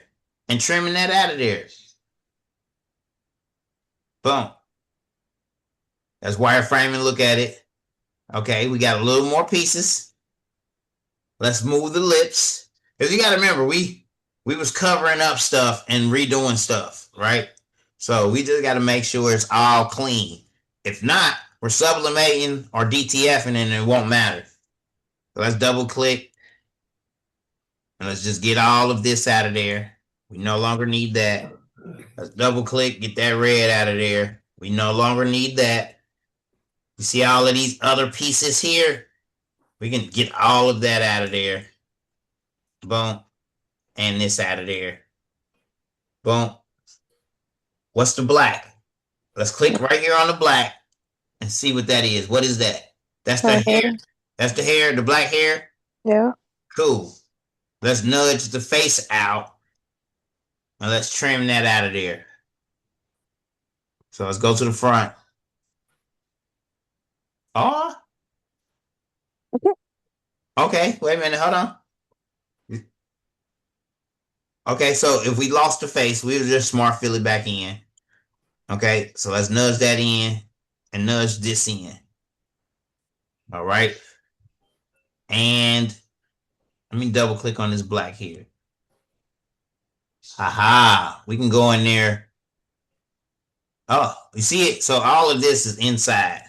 and trimming that out of there. Boom. That's wireframing. Look at it. Okay, we got a little more pieces. Let's move the lips. Because you got to remember, we was covering up stuff and redoing stuff, right? So we just got to make sure it's all clean. If not, we're sublimating or DTFing and it won't matter. So let's double click. And let's just get all of this out of there. We no longer need that. Let's double click, get that red out of there. We no longer need that. You see all of these other pieces here? We can get all of that out of there. Boom. And this out of there. Boom. What's the black? Let's click right here on the black and see what that is. What is that? That's the hair. That's the hair, the black hair? Yeah. Cool. Let's nudge the face out. And let's trim that out of there. So let's go to the front. Oh. Okay, wait a minute, hold on. Okay, so if we lost the face, we'll just smart fill it back in. Okay, so let's nudge that in and nudge this in. All right. And let me double click on this black here. Aha, we can go in there. Oh, you see it? So all of this is inside.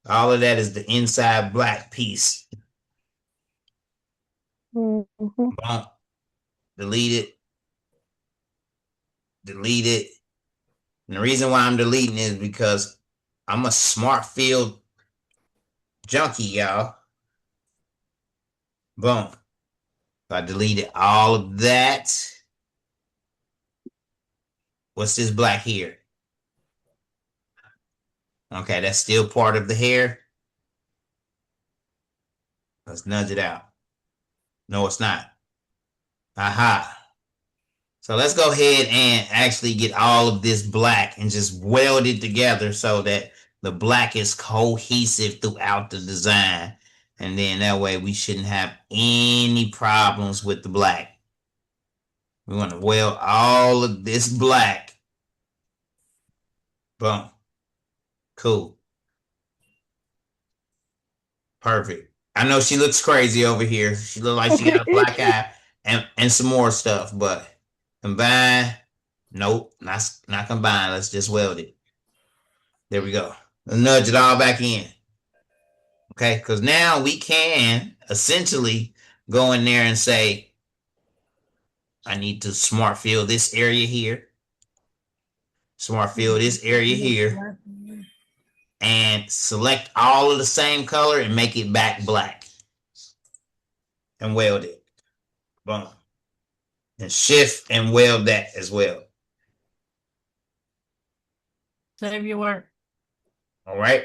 All of that is the inside black piece. Mm-hmm. Boom. Delete it. Delete it. And the reason why I'm deleting is because I'm a smart field junkie, y'all. Boom. So I deleted all of that. What's this black here? Okay, that's still part of the hair. Let's nudge it out. No, it's not. Aha. So let's go ahead and actually get all of this black and just weld it together so that the black is cohesive throughout the design. And then that way we shouldn't have any problems with the black. We want to weld all of this black. Boom. Cool. Perfect. I know she looks crazy over here. She looks like she got a black eye and some more stuff, but combine. Nope, not combine. Let's just weld it. There we go. Let's nudge it all back in. Okay, because now we can essentially go in there and say, I need to smart fill this area here. Smart fill this area here. And select all of the same color and make it back black. And weld it. Boom. And shift and weld that as well. Save your work. All right.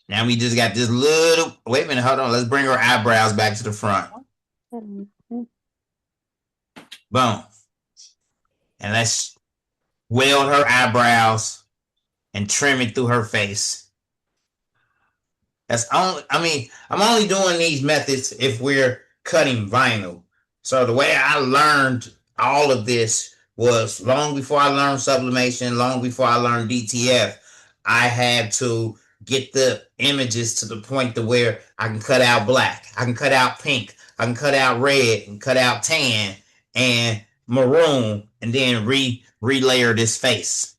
Now we just got this little, wait a minute, hold on. Let's bring her eyebrows back to the front. Boom. And let's weld her eyebrows and trim it through her face. That's only, I'm only doing these methods if we're cutting vinyl. So the way I learned all of this was long before I learned sublimation, long before I learned DTF, I had to get the images to the point to where I can cut out black, I can cut out pink, I can cut out red and cut out tan and maroon and then relayer this face.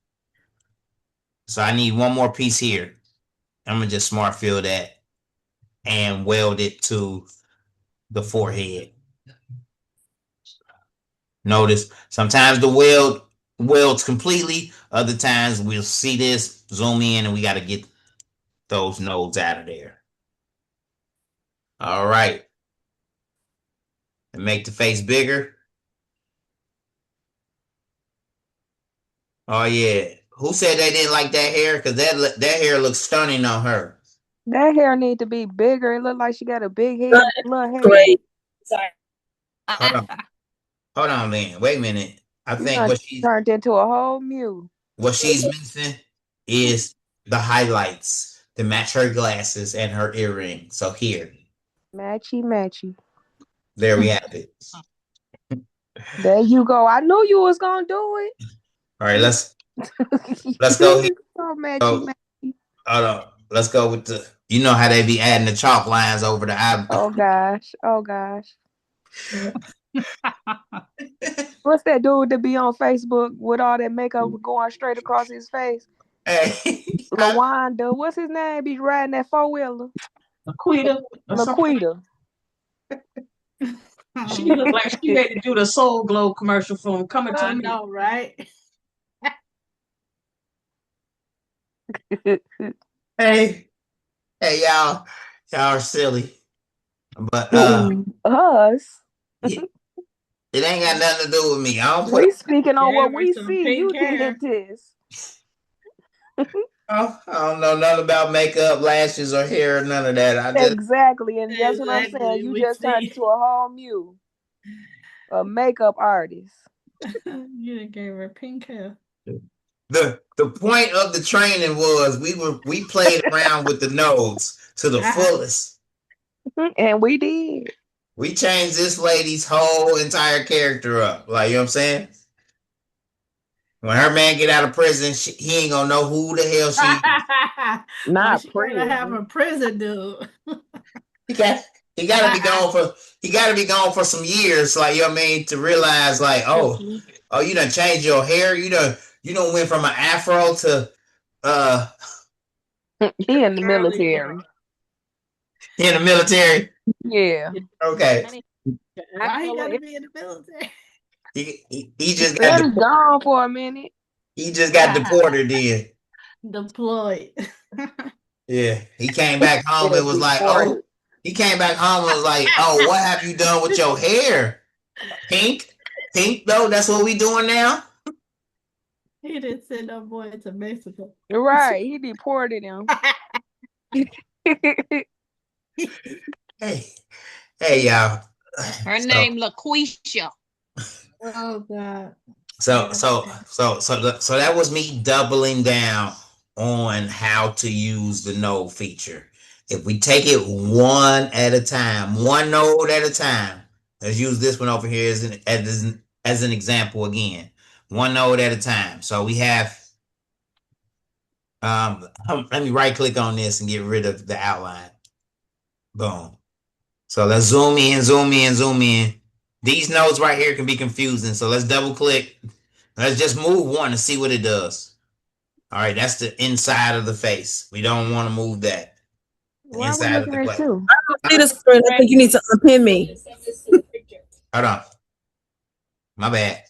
So I need one more piece here. I'm gonna just smart fill that and weld it to the forehead. Notice sometimes the weld welds completely. Other times we'll see this, zoom in, and we got to get those nodes out of there. All right. And make the face bigger. Oh yeah. Who said they didn't like that hair? Because that hair looks stunning on her. That hair need to be bigger. It look like she got a big head, little head. Great. Sorry. Hold on, man. Wait a minute. I You think done turned into a whole mule. what she's missing is the highlights to match her glasses and her earring. So here. Matchy, matchy. There we have it. There you go. I knew you was gonna do it. All right, let's go here. So matchy, So, matchy. hold on. Let's go with the. You know how they be adding the chalk lines over the eye. Oh gosh. Oh gosh. What's that dude that be on Facebook with all that makeup going straight across his face? Hey, LaWanda. What's his name? Be riding that 4-wheeler. Laquita. Laquita. She look like she ready to do the Soul Glow commercial for him. Coming to me. I know, right? hey, y'all are silly. But us. It ain't got nothing to do with me. I don't We speaking on what we see. You did this. I don't know nothing about makeup, lashes, or hair, or none of that. Exactly, and that's what I'm saying. You just turned into a whole mule, a makeup artist. You done gave her pink hair. The point of the training was we played around with the nodes to the fullest, and we did. We changed this lady's whole entire character up. Like, you know what I'm saying? When her man get out of prison, he ain't gonna know who the hell she is. Not prison. Gonna have a prison dude. He gotta be gone for some years, like, you know what I mean, to realize, like, oh, you done changed your hair, you done went from an afro to he in the military. He in the military? Yeah. Okay. Why he gotta be in the military? He just got gone for a minute. He just got deported then. Deployed. Yeah. He came back home and was like, oh. He came back home and was like, oh, what have you done with your hair? Pink? Pink though? That's what we doing now? He didn't send no boy to Mexico. Right. He deported him. Hey, y'all. Her name LaQuisha. Oh God. So that was me doubling down on how to use the node feature. If we take it one at a time, one node at a time, let's use this one over here as an example again. One node at a time. So we have let me right click on this and get rid of the outline. Boom. So let's zoom in, zoom in, zoom in. These nodes right here can be confusing. So let's double click. Let's just move one and see what it does. All right, that's the inside of the face. We don't want to move that. The inside of the glass. I don't see the screen. I think you need to unpin me. Hold on. My bad.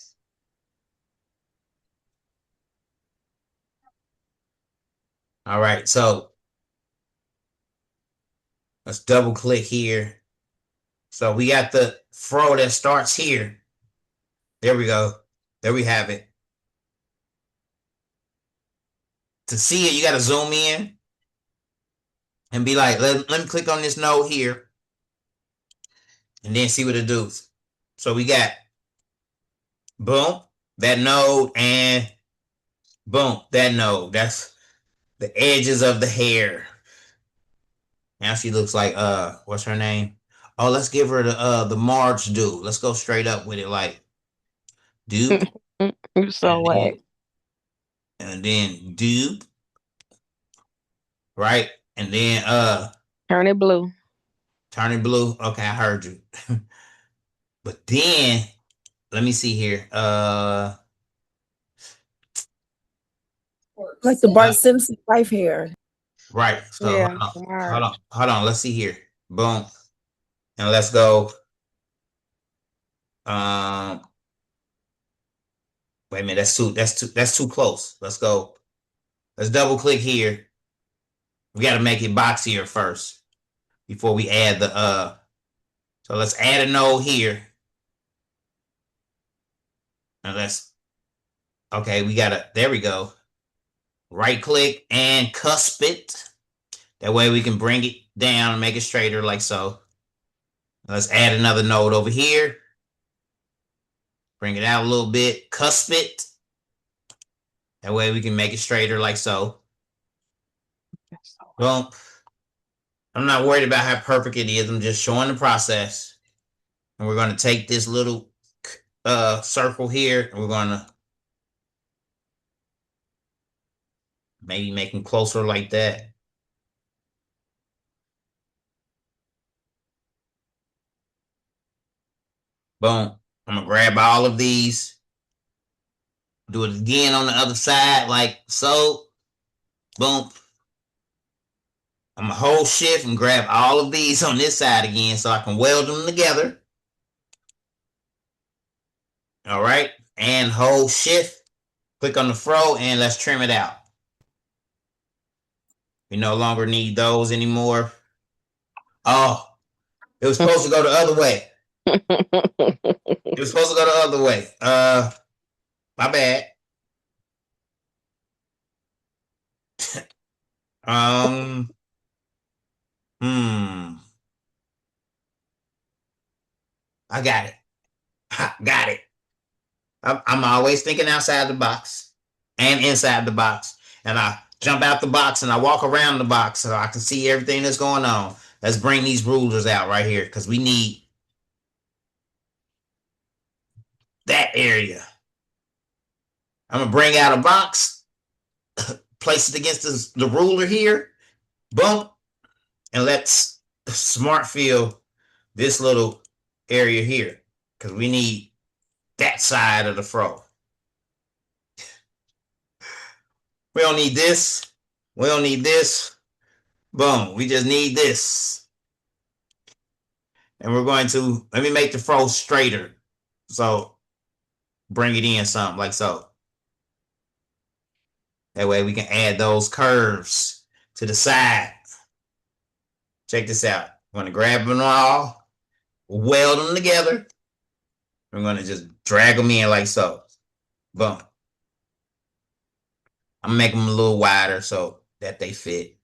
All right, so let's double click here. So we got the fro that starts here. There we go. There we have it. To see it, you got to zoom in and be like, let me click on this node here and then see what it does. So we got boom, that node, and boom, that node. That's the edges of the hair. Now she looks like what's her name? Oh, let's give her the Marge dude. Let's go straight up with it, like dude. You're so whack. And then dude. Right? And then turn it blue. Turn it blue. Okay, I heard you. But then let me see here. Like the Bart Simpson wife hair. Right. So yeah, hold on. Let's see here. Boom. And let's go. Wait a minute, that's too close. Let's go. Let's double click here. We got to make it boxier first before we add the so let's add a node here. And okay, there we go. Right click and cusp it. That way we can bring it down and make it straighter like so. Let's add another node over here. Bring it out a little bit, cusp it. That way we can make it straighter like so. Well, I'm not worried about how perfect it is. I'm just showing the process. And we're going to take this little circle here and we're going to maybe make them closer like that. Boom. I'm going to grab all of these. Do it again on the other side like so. Boom. I'm going to hold shift and grab all of these on this side again so I can weld them together. All right. And hold shift. Click on the fro and let's trim it out. We no longer need those anymore. Oh, it was supposed to go the other way. It was supposed to go the other way. My bad. I got it. Got it. I'm always thinking outside the box and inside the box. And I jump out the box and I walk around the box so I can see everything that's going on. Let's bring these rulers out right here because we need that area. I'm going to bring out a box, place it against the ruler here, boom, and let's smart fill this little area here because we need that side of the fro. We don't need this. We don't need this. Boom. We just need this. And we're going to, let me make the fro straighter. So bring it in something like so. That way we can add those curves to the side. Check this out. I'm going to grab them all, weld them together. I'm going to just drag them in like so. Boom. I'm going to make them a little wider so that they fit.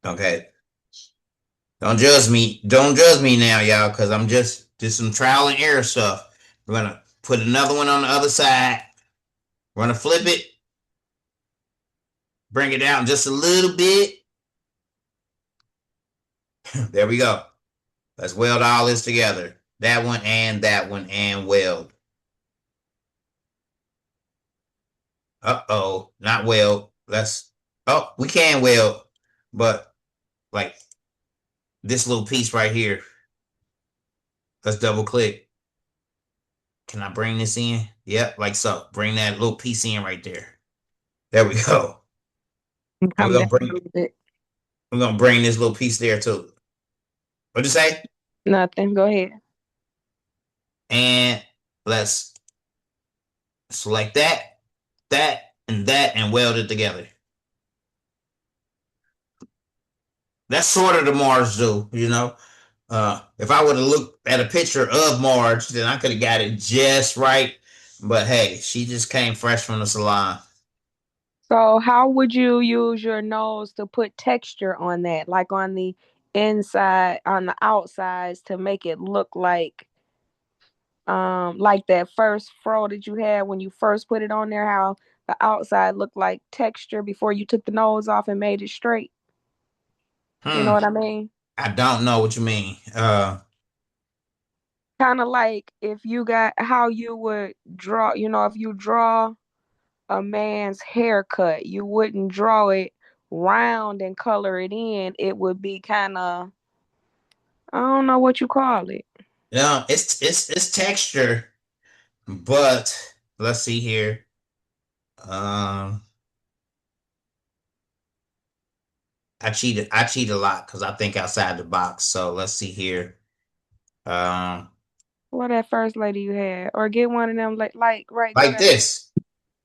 Okay. Don't judge me. Don't judge me now, y'all, because I'm just some trial and error stuff. We're going to put another one on the other side. We're going to flip it. Bring it down just a little bit. There we go. Let's weld all this together. That one and weld. Uh-oh, not weld. We can weld, but like this little piece right here. Let's double click. Can I bring this in? Yep, like so. Bring that little piece in right there. There we go. We're gonna bring this little piece there too. What'd you say? Nothing. Go ahead. And let's select that, and weld it together. That's sort of the Mars do, you know. If I would have looked at a picture of Marge, then I could have got it just right. But hey, she just came fresh from the salon. So how would you use your nose to put texture on that? Like on the inside, on the outsides to make it look like that first fro that you had when you first put it on there, how the outside looked like texture before you took the nose off and made it straight. You know what I mean? I don't know what you mean. Kind of like if you got how you would draw, if you draw a man's haircut, you wouldn't draw it round and color it in. It would be kind of, I don't know what you call it. Yeah, it's texture, but let's see here. I cheat a lot because I think outside the box. So let's see here. What that first lady you had, or get one of them like this.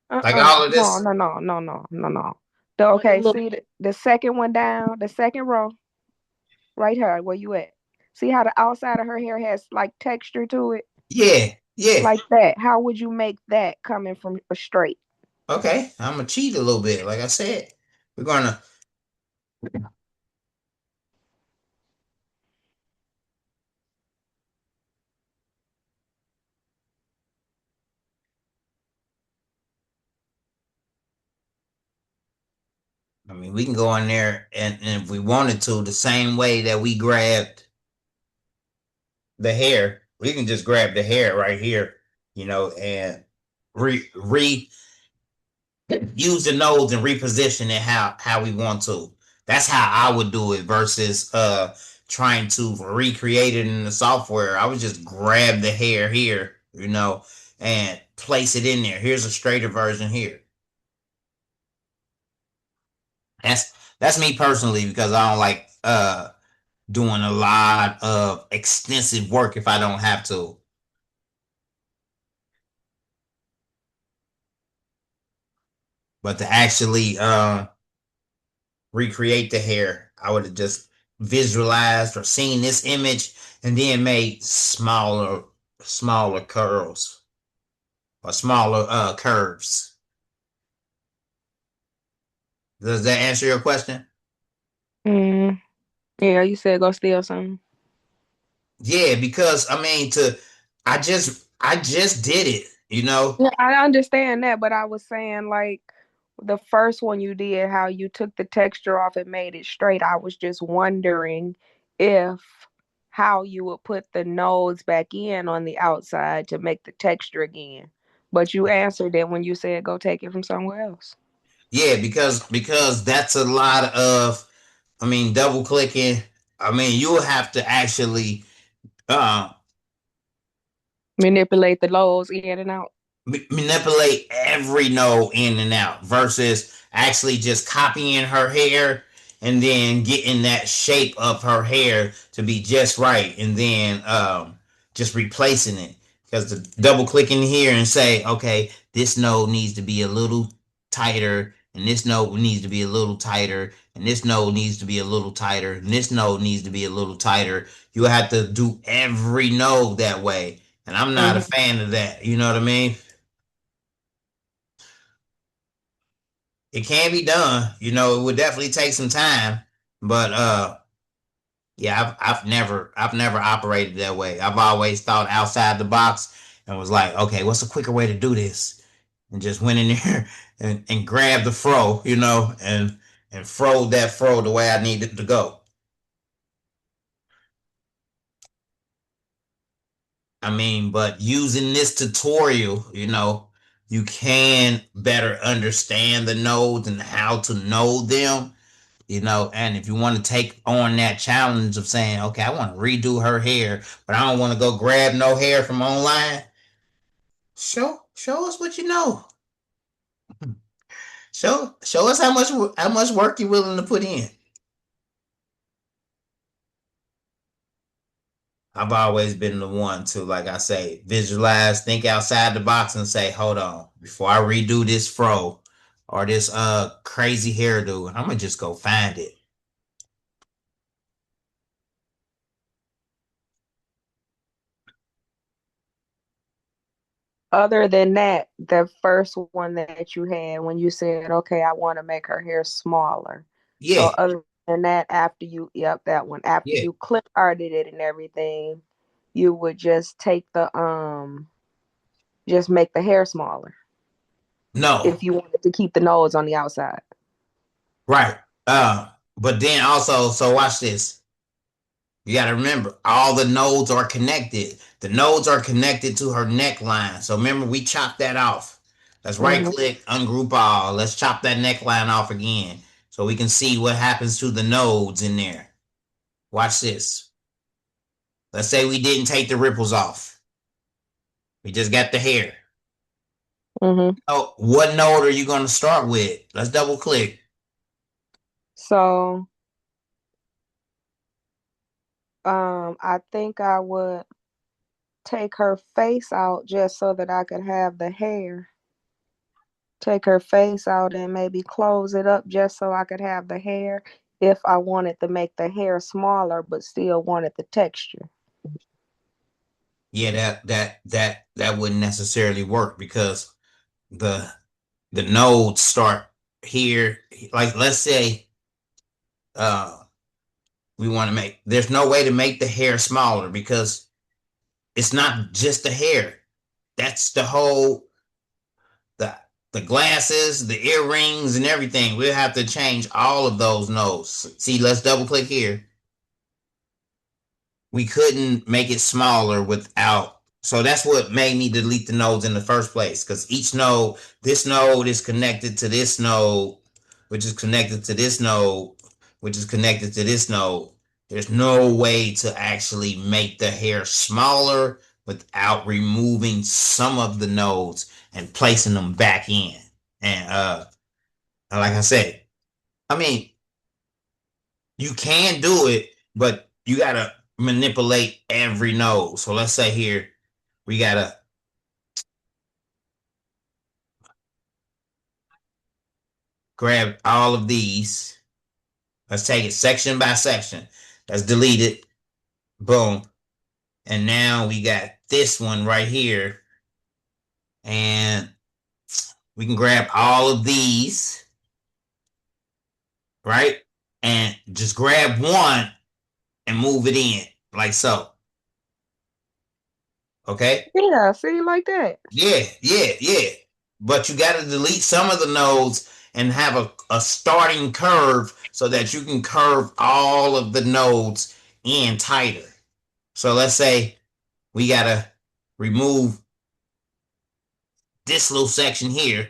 Like all of No, this. no, no, no, no, no, no. Okay, see the second one down, the second row, right here, where you at? See how the outside of her hair has like texture to it? Yeah, yeah. Like that. How would you make that coming from a straight? Okay, I'm gonna cheat a little bit. Like I said, we're gonna. I mean, we can go in there and if we wanted to, the same way that we grabbed the hair, we can just grab the hair right here, and re use the nodes and reposition it how we want to. That's how I would do it versus trying to recreate it in the software. I would just grab the hair here, and place it in there. Here's a straighter version here. That's me personally because I don't like doing a lot of extensive work if I don't have to. But to actually recreate the hair, I would have just visualized or seen this image and then made smaller curls or smaller curves. Does that answer your question? Yeah, you said go steal something. Yeah, because I mean I just did it, Yeah, I understand that, but I was saying like the first one you did, how you took the texture off and made it straight. I was just wondering if how you would put the nodes back in on the outside to make the texture again. But you answered it when you said go take it from somewhere else. Yeah, because that's a lot of, I mean, double clicking. I mean, you'll have to actually uh, Manipulate the lows in and out. manipulate every node in and out versus actually just copying her hair and then getting that shape of her hair to be just right and then just replacing it, because the double clicking here and say, okay, this node needs to be a little tighter and this node needs to be a little tighter and this node needs to be a little tighter and this node needs to be a little tighter. You have to do every node that way, and I'm not a fan of that. You know what I mean? It can be done. It would definitely take some time, but yeah, I've never operated that way. I've always thought outside the box and was like, okay, what's a quicker way to do this? And just went in there and grabbed the fro, and froed that fro the way I needed to go. I mean, but using this tutorial, you can better understand the nodes and how to node them. And if you want to take on that challenge of saying, okay, I want to redo her hair, but I don't want to go grab no hair from online, show us what you know. Show us how much work you're willing to put in. I've always been the one to, like I say, visualize, think outside the box and say, hold on, before I redo this fro or this crazy hairdo, I'm gonna just go find it. Other than that, the first one that you had when you said, okay, I want to make her hair smaller. So Yeah. other than that, that one, after Yeah. you clip arted it and everything, you would just take just make the hair smaller. No. If you wanted to keep the nose on the outside. Right. But then also, so watch this. You got to remember, all the nodes are connected. The nodes are connected to her neckline. So remember, we chopped that off. Let's right click, ungroup all. Let's chop that neckline off again so we can see what happens to the nodes in there. Watch this. Let's say we didn't take the ripples off. We just got the hair. Oh, what node are you going to start with? Let's double click. So, I think I would take her face out just so that I could have the hair. Take her face out and maybe close it up just so I could have the hair if I wanted to make the hair smaller but still wanted the texture. Yeah, that wouldn't necessarily work because the nodes start here. Like let's say we want to make, there's no way to make the hair smaller because it's not just the hair. That's the whole, the glasses, the earrings, and everything. We'll have to change all of those nodes. See, let's double click here. We couldn't make it smaller without, so that's what made me delete the nodes in the first place, because each node, this node is connected to this node, which is connected to this node, which is connected to this node. There's no way to actually make the hair smaller without removing some of the nodes and placing them back in. And like I said, I mean, you can do it, but you gotta manipulate every node. So let's say here we gotta grab all of these. Let's take it section by section. Let's delete it. Boom. And now we got this one right here. And we can grab all of these, right? And just grab one and move it in like so. Okay? Yeah, see, like that. Yeah. But you got to delete some of the nodes and have a starting curve so that you can curve all of the nodes in tighter. So let's say we got to remove this little section here.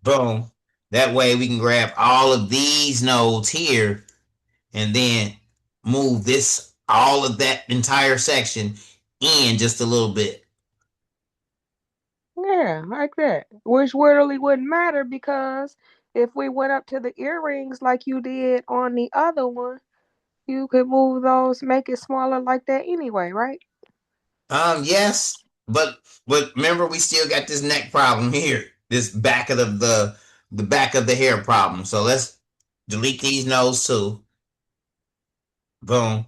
Boom. That way we can grab all of these nodes here and then move this, all of that entire section in just a little bit. Yeah, like that. Which really wouldn't matter because if we went up to the earrings like you did on the other one, you could move those, make it smaller like that anyway, right? Yes, but remember we still got this neck problem here. This back of the back of the hair problem. So let's delete these nodes too. Boom.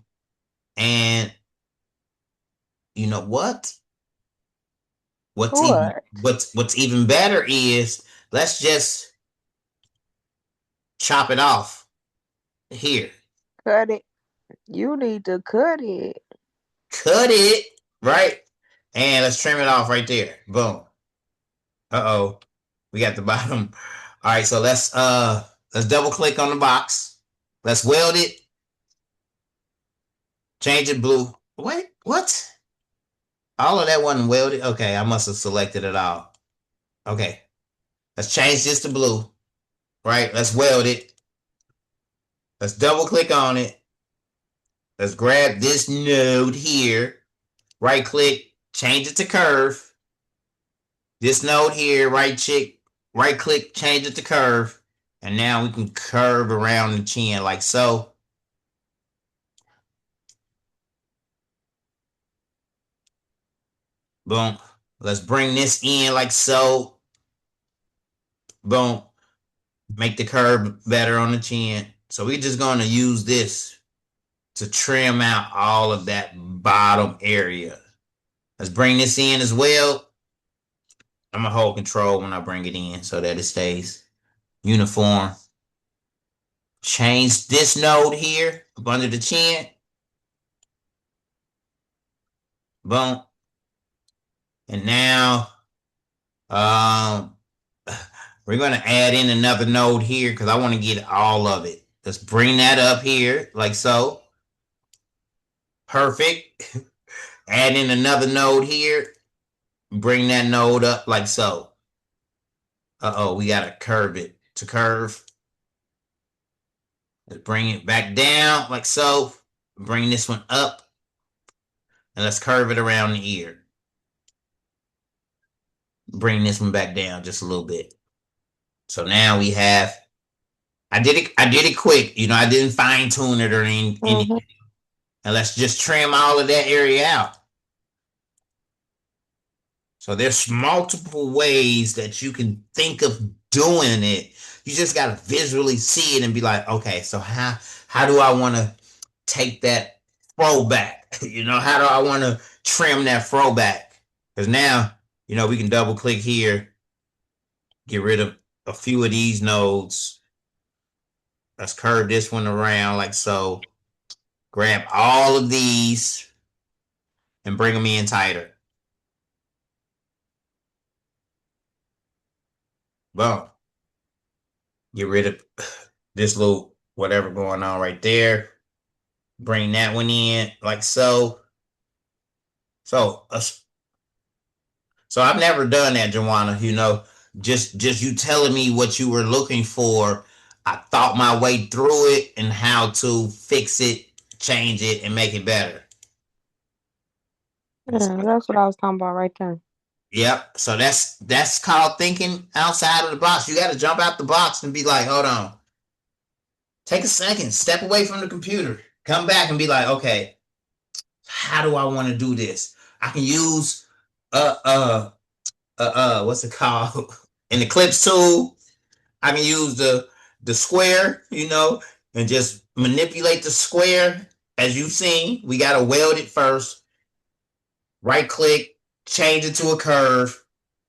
And you know what? What's even better is let's just chop it off here. Cut it. You need to cut it. Cut it, right? And let's trim it off right there. Boom. Uh-oh. We got the bottom. All right, so let's double click on the box. Let's weld it. Change it blue. Wait, what? All of that wasn't welded? Okay, I must have selected it all. Okay. Let's change this to blue. Right? Let's weld it. Let's double click on it. Let's grab this node here. Right click, change it to curve. This node here, right click, change it to curve. And now we can curve around the chin like so. Boom. Let's bring this in like so. Boom. Make the curve better on the chin. So we're just going to use this to trim out all of that bottom area. Let's bring this in as well. I'm going to hold control when I bring it in so that it stays uniform. Change this node here up under the chin. Boom. And now we're going to add in another node here because I want to get all of it. Let's bring that up here like so. Perfect. Add in another node here. Bring that node up like so. Uh-oh, we got to curve it to curve. Let's bring it back down like so. Bring this one up. And let's curve it around the ear. Bring this one back down just a little bit. So now we have, I did it quick. You know, I didn't fine tune it or anything. And let's just trim all of that area out. So there's multiple ways that you can think of doing it. You just got to visually see it and be like, okay, so how do I want to take that fro back? You know, how do I want to trim that fro back? Because now, you know, we can double click here, get rid of a few of these nodes. Let's curve this one around like so. Grab all of these and bring them in tighter. Boom. Get rid of this little whatever going on right there. Bring that one in like so. So I've never done that, Joanna. You know, just you telling me what you were looking for. I thought my way through it and how to fix it, change it, and make it better. Yeah, that's what I was talking about right there. Yep. So that's called thinking outside of the box. You got to jump out the box and be like, hold on. Take a second, step away from the computer, come back and be like, okay, how do I want to do this? I can use what's it called? An eclipse tool. I can use the square, you know, and just manipulate the square. As you've seen, we got to weld it first. Right click, change it to a curve.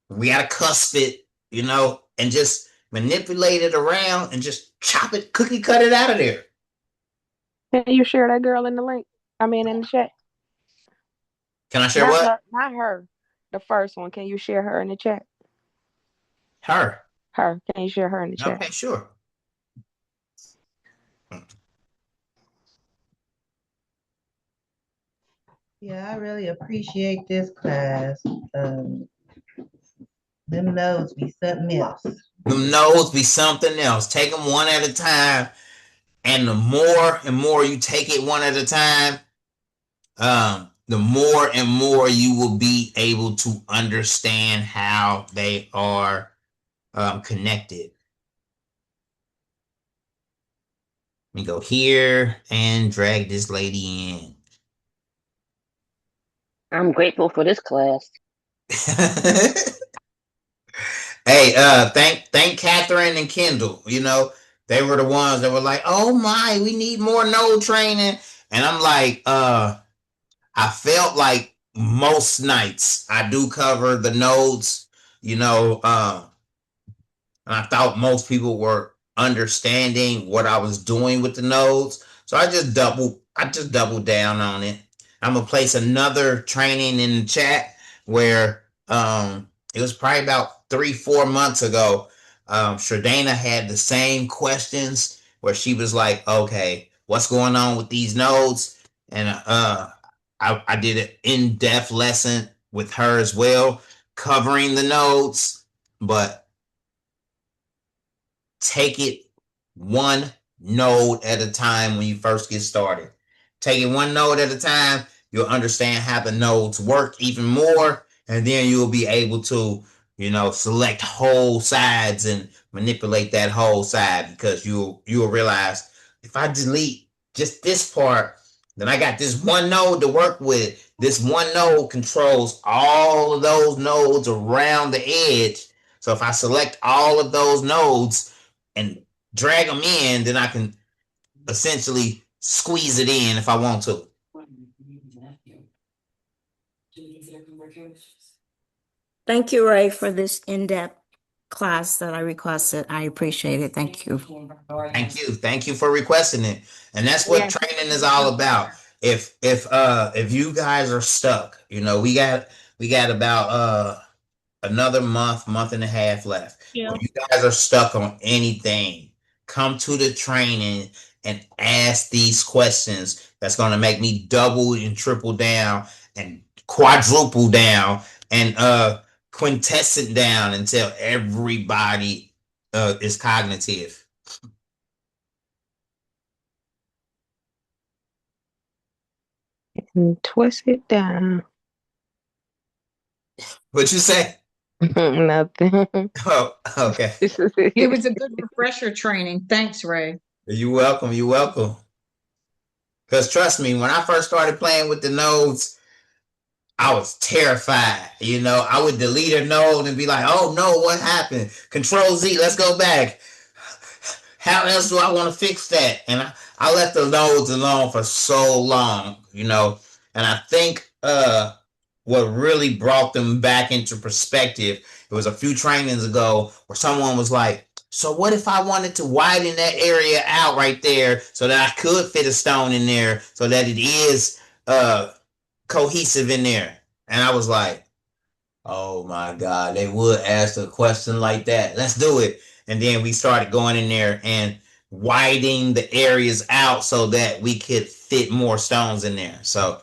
We got to cusp it, you know, and just manipulate it around and just chop it, cookie cut it out of there. Can you share that girl in the link? I mean, in the chat. Can I share Not what? her, not her. The first one. Can you share her in the chat? Her. Her. Can you share her in the chat? Okay, sure. Yeah, I really appreciate this class. Them nodes be something else. Them nodes be something else. Take them one at a time. And the more and more you take it one at a time, the more and more you will be able to understand how they are connected. Let me go here and drag this lady in. I'm grateful for this class. Hey, thank Catherine and Kendall. You know, they were the ones that were like, "Oh my, we need more node training." And I'm like, I felt like most nights I do cover the nodes, you know, and I thought most people were understanding what I was doing with the nodes. So I just doubled down on it. I'm gonna place another training in the chat where it was probably about 3-4 months ago. Shardana had the same questions where she was like, okay, what's going on with these nodes? And I did an in-depth lesson with her as well, covering the nodes, but take it one node at a time when you first get started. Take it one node at a time, you'll understand how the nodes work even more, and then you'll be able to, you know, select whole sides and manipulate that whole side, because you'll realize if I delete just this part, then I got this one node to work with. This one node controls all of those nodes around the edge. So if I select all of those nodes and drag them in, then I can essentially squeeze it in if I want to. Thank you, Ray, for this in-depth class that I requested. I appreciate it. Thank you. Thank you. Thank you for requesting it. And that's what training is all about. If you guys are stuck, you know, we got about another month and a half left. Yeah. When you guys are stuck on anything, come to the training and ask these questions. That's going to make me double and triple down and quadruple down and quintessent down until everybody is cognitive. And twist it down. What'd you say? Nothing. Oh, okay. It was a good refresher training. Thanks, Ray. You're welcome. You're welcome. Because trust me, when I first started playing with the nodes, I was terrified. You know, I would delete a node and be like, oh no, what happened? Control Z, let's go back. How else do I want to fix that? And I left the nodes alone for so long, you know. And I think what really brought them back into perspective, it was a few trainings ago where someone was like, so what if I wanted to widen that area out right there so that I could fit a stone in there so that it is cohesive in there? And I was like, oh my God, they would ask a question like that. Let's do it. And then we started going in there and widening the areas out so that we could fit more stones in there. So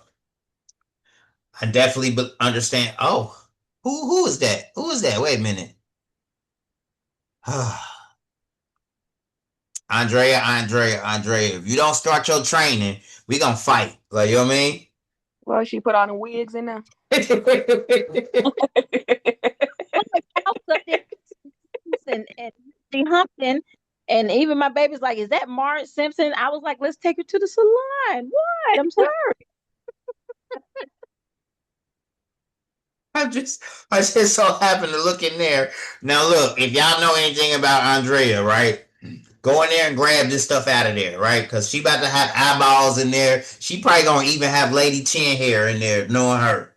I definitely understand. Oh, who is that? Who is that? Wait a minute. Andrea. If you don't start your training, we gonna fight. Like, you know what I mean? Well, she put on the wigs in there. and she humping, and even my baby's like, "Is that Marge Simpson?" I was like, "Let's take her to the salon." What? I'm sorry. I just so happened to look in there. Now look, if y'all know anything about Andrea, right? Go in there and grab this stuff out of there, right? Because she about to have eyeballs in there. She probably gonna even have Lady Chin hair in there, knowing her.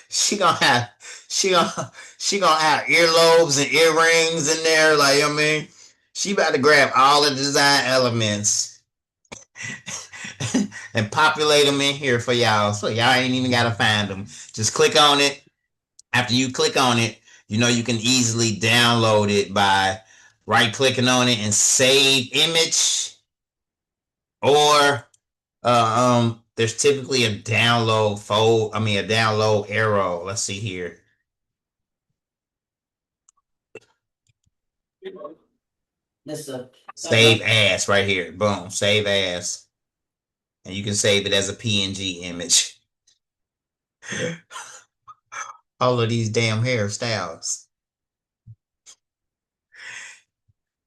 she gonna have she gonna have earlobes and earrings in there, like, you know what I mean? She about to grab all the design elements and populate them in here for y'all. So y'all ain't even gotta find them. Just click on it. After you click on it, you know you can easily download it by right clicking on it and save image, or there's typically a download a download arrow. Let's see here. Save as right here. Boom, save as. And you can save it as a PNG image. All of these damn hairstyles.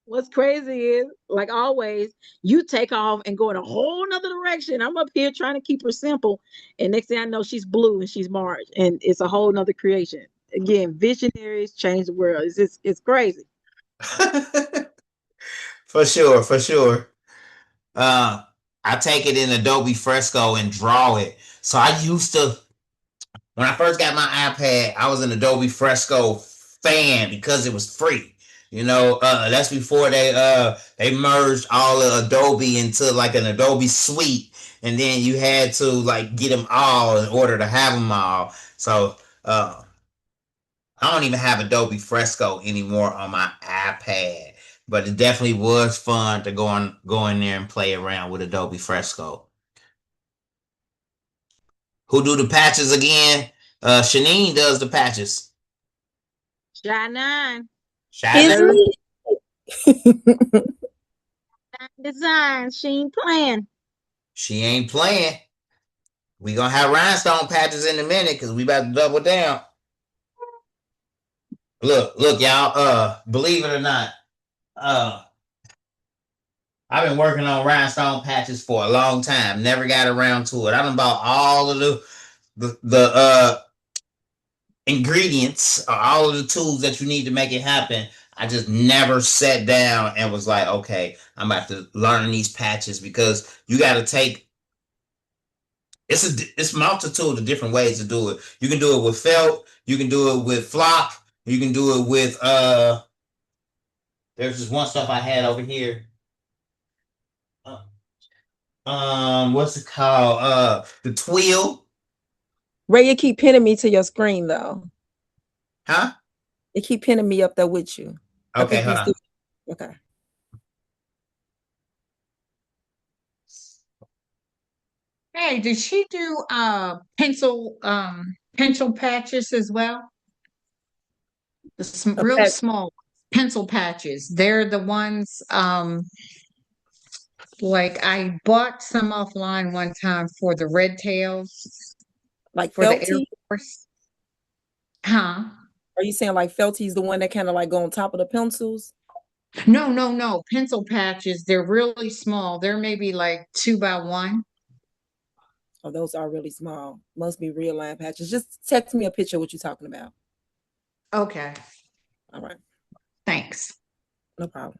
What's crazy is, like always, you take off and go in a whole nother direction. I'm up here trying to keep her simple, and next thing I know, she's blue and she's Marge, and it's a whole nother creation. Again, visionaries change the world. It's crazy. For sure. I take it in Adobe Fresco and draw it. So I used to, when I first got my iPad, I was an Adobe Fresco fan because it was free. You know, that's before they merged all of Adobe into like an Adobe suite, and then you had to like get them all in order to have them all. So I don't even have Adobe Fresco anymore on my iPad, but it definitely was fun to go in there and play around with Adobe Fresco. Who do the patches again? Shanine does the patches. Shy9 Designs. She ain't playing. She ain't playing. We gonna have rhinestone patches in a minute because we about to double down. Look, y'all. Believe it or not, I've been working on rhinestone patches for a long time. Never got around to it. I done bought all of the ingredients, all of the tools that you need to make it happen. I just never sat down and was like, okay, I'm about to learn these patches, because you got to take. It's multitude of different ways to do it. You can do it with felt. You can do it with flock. You can do it with There's just one stuff I had over here. What's it called? The twill. Ray, you keep pinning me to your screen though. Huh? You keep pinning me up there with you. Okay, huh? Okay. Hey, did she do pencil patches as well? The real small pencil patches. They're the ones like I bought some offline one time for the red tails. Like for the Air Felty? Force. Huh? Are you saying like Felty's the one that kind of like go on top of the pencils? No. Pencil patches, they're really small. They're maybe like 2 by 1. Oh, those are really small. Must be real line patches. Just text me a picture of what you're talking about. Okay. All right. Thanks. No problem.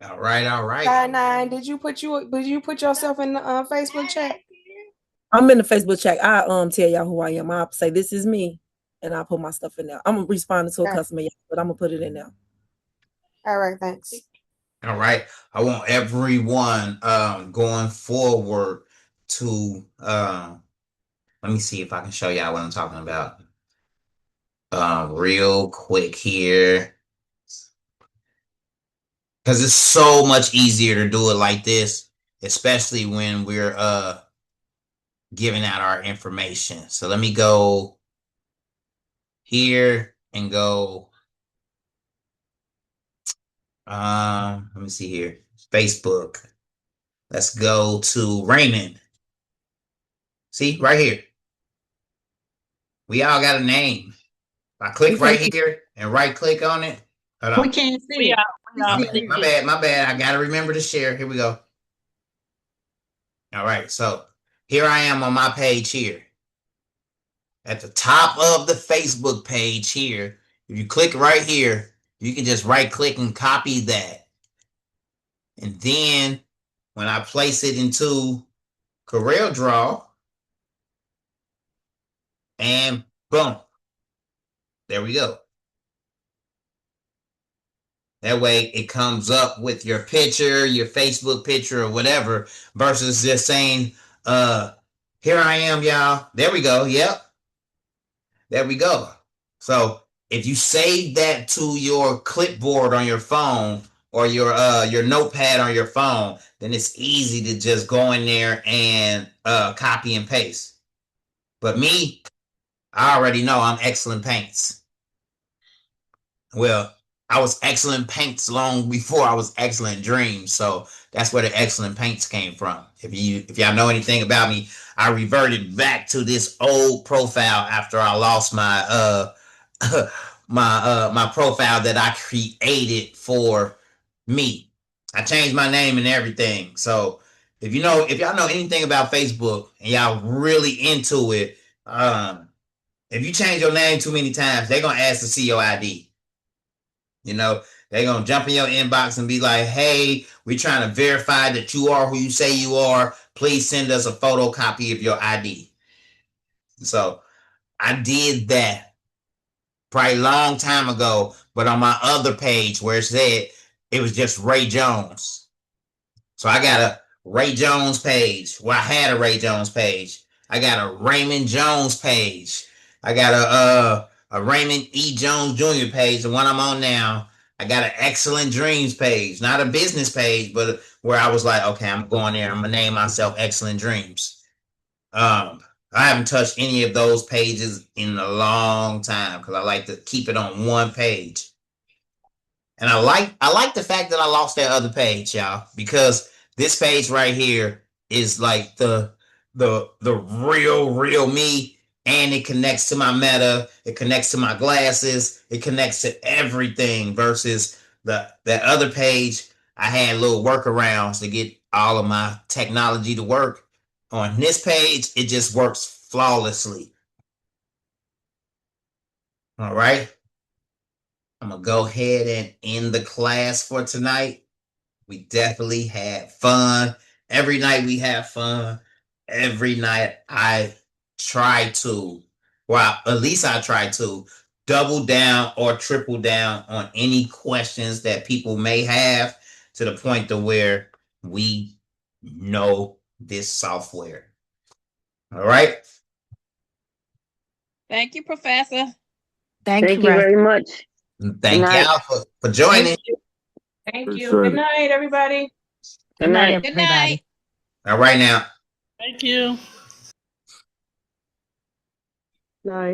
All right. Nine, did you put yourself in the Facebook chat? I'm in the Facebook chat. I tell y'all who I am. I'll say this is me, and I'll put my stuff in there. I'm responding to a customer, but I'm gonna put it in there. All right, thanks. All right. I want everyone going forward to let me see if I can show y'all what I'm talking about. Real quick here. Because it's so much easier to do it like this, especially when we're giving out our information. So let me go here and go let me see here. Facebook. Let's go to Raymond. See, right here. We all got a name. If I click right here and right click on it. Hold on. We can't see it. My bad. I gotta remember to share. Here we go. All right, so here I am on my page here. At the top of the Facebook page here, if you click right here, you can just right click and copy that. And then when I place it into Coreldraw, and boom, there we go. That way it comes up with your picture, your Facebook picture or whatever, versus just saying, here I am, y'all. There we go. Yep. There we go. So if you save that to your clipboard on your phone or your notepad on your phone, then it's easy to just go in there and copy and paste. But me, I already know I'm Xcellent Paints. Well, I was Xcellent Paints long before I was Xcellent Dreamz, so that's where the Xcellent Paints came from. If y'all know anything about me, I reverted back to this old profile after I lost my my profile that I created for me. I changed my name and everything. So if y'all know anything about Facebook and y'all really into it, if you change your name too many times, they're gonna ask to see your ID. You know, they're going to jump in your inbox and be like, hey, we're trying to verify that you are who you say you are. Please send us a photocopy of your ID. So I did that probably a long time ago, but on my other page where it said it was just Ray Jones. So I got a Ray Jones page. Well, I had a Ray Jones page. I got a Raymond Jones page. I got a Raymond E. Jones Jr. page, the one I'm on now. I got an Xcellent Dreamz page, not a business page, but where I was like, okay, I'm going there. I'm gonna name myself Xcellent Dreamz. I haven't touched any of those pages in a long time because I like to keep it on one page. And I like the fact that I lost that other page, y'all, because this page right here is like the real me. And it connects to my meta. It connects to my glasses. It connects to everything versus that other page. I had little workarounds to get all of my technology to work. On this page, it just works flawlessly. All right. I'm going to go ahead and end the class for tonight. We definitely had fun. Every night we have fun. Every night I try to, well, at least I try to double down or triple down on any questions that people may have to the point to where we know this software. All right. Thank you, Professor. Thank you very much. Thank y'all for joining. Thank you. Good night, everybody. Good night. Good night. All right now. Thank you. Nice.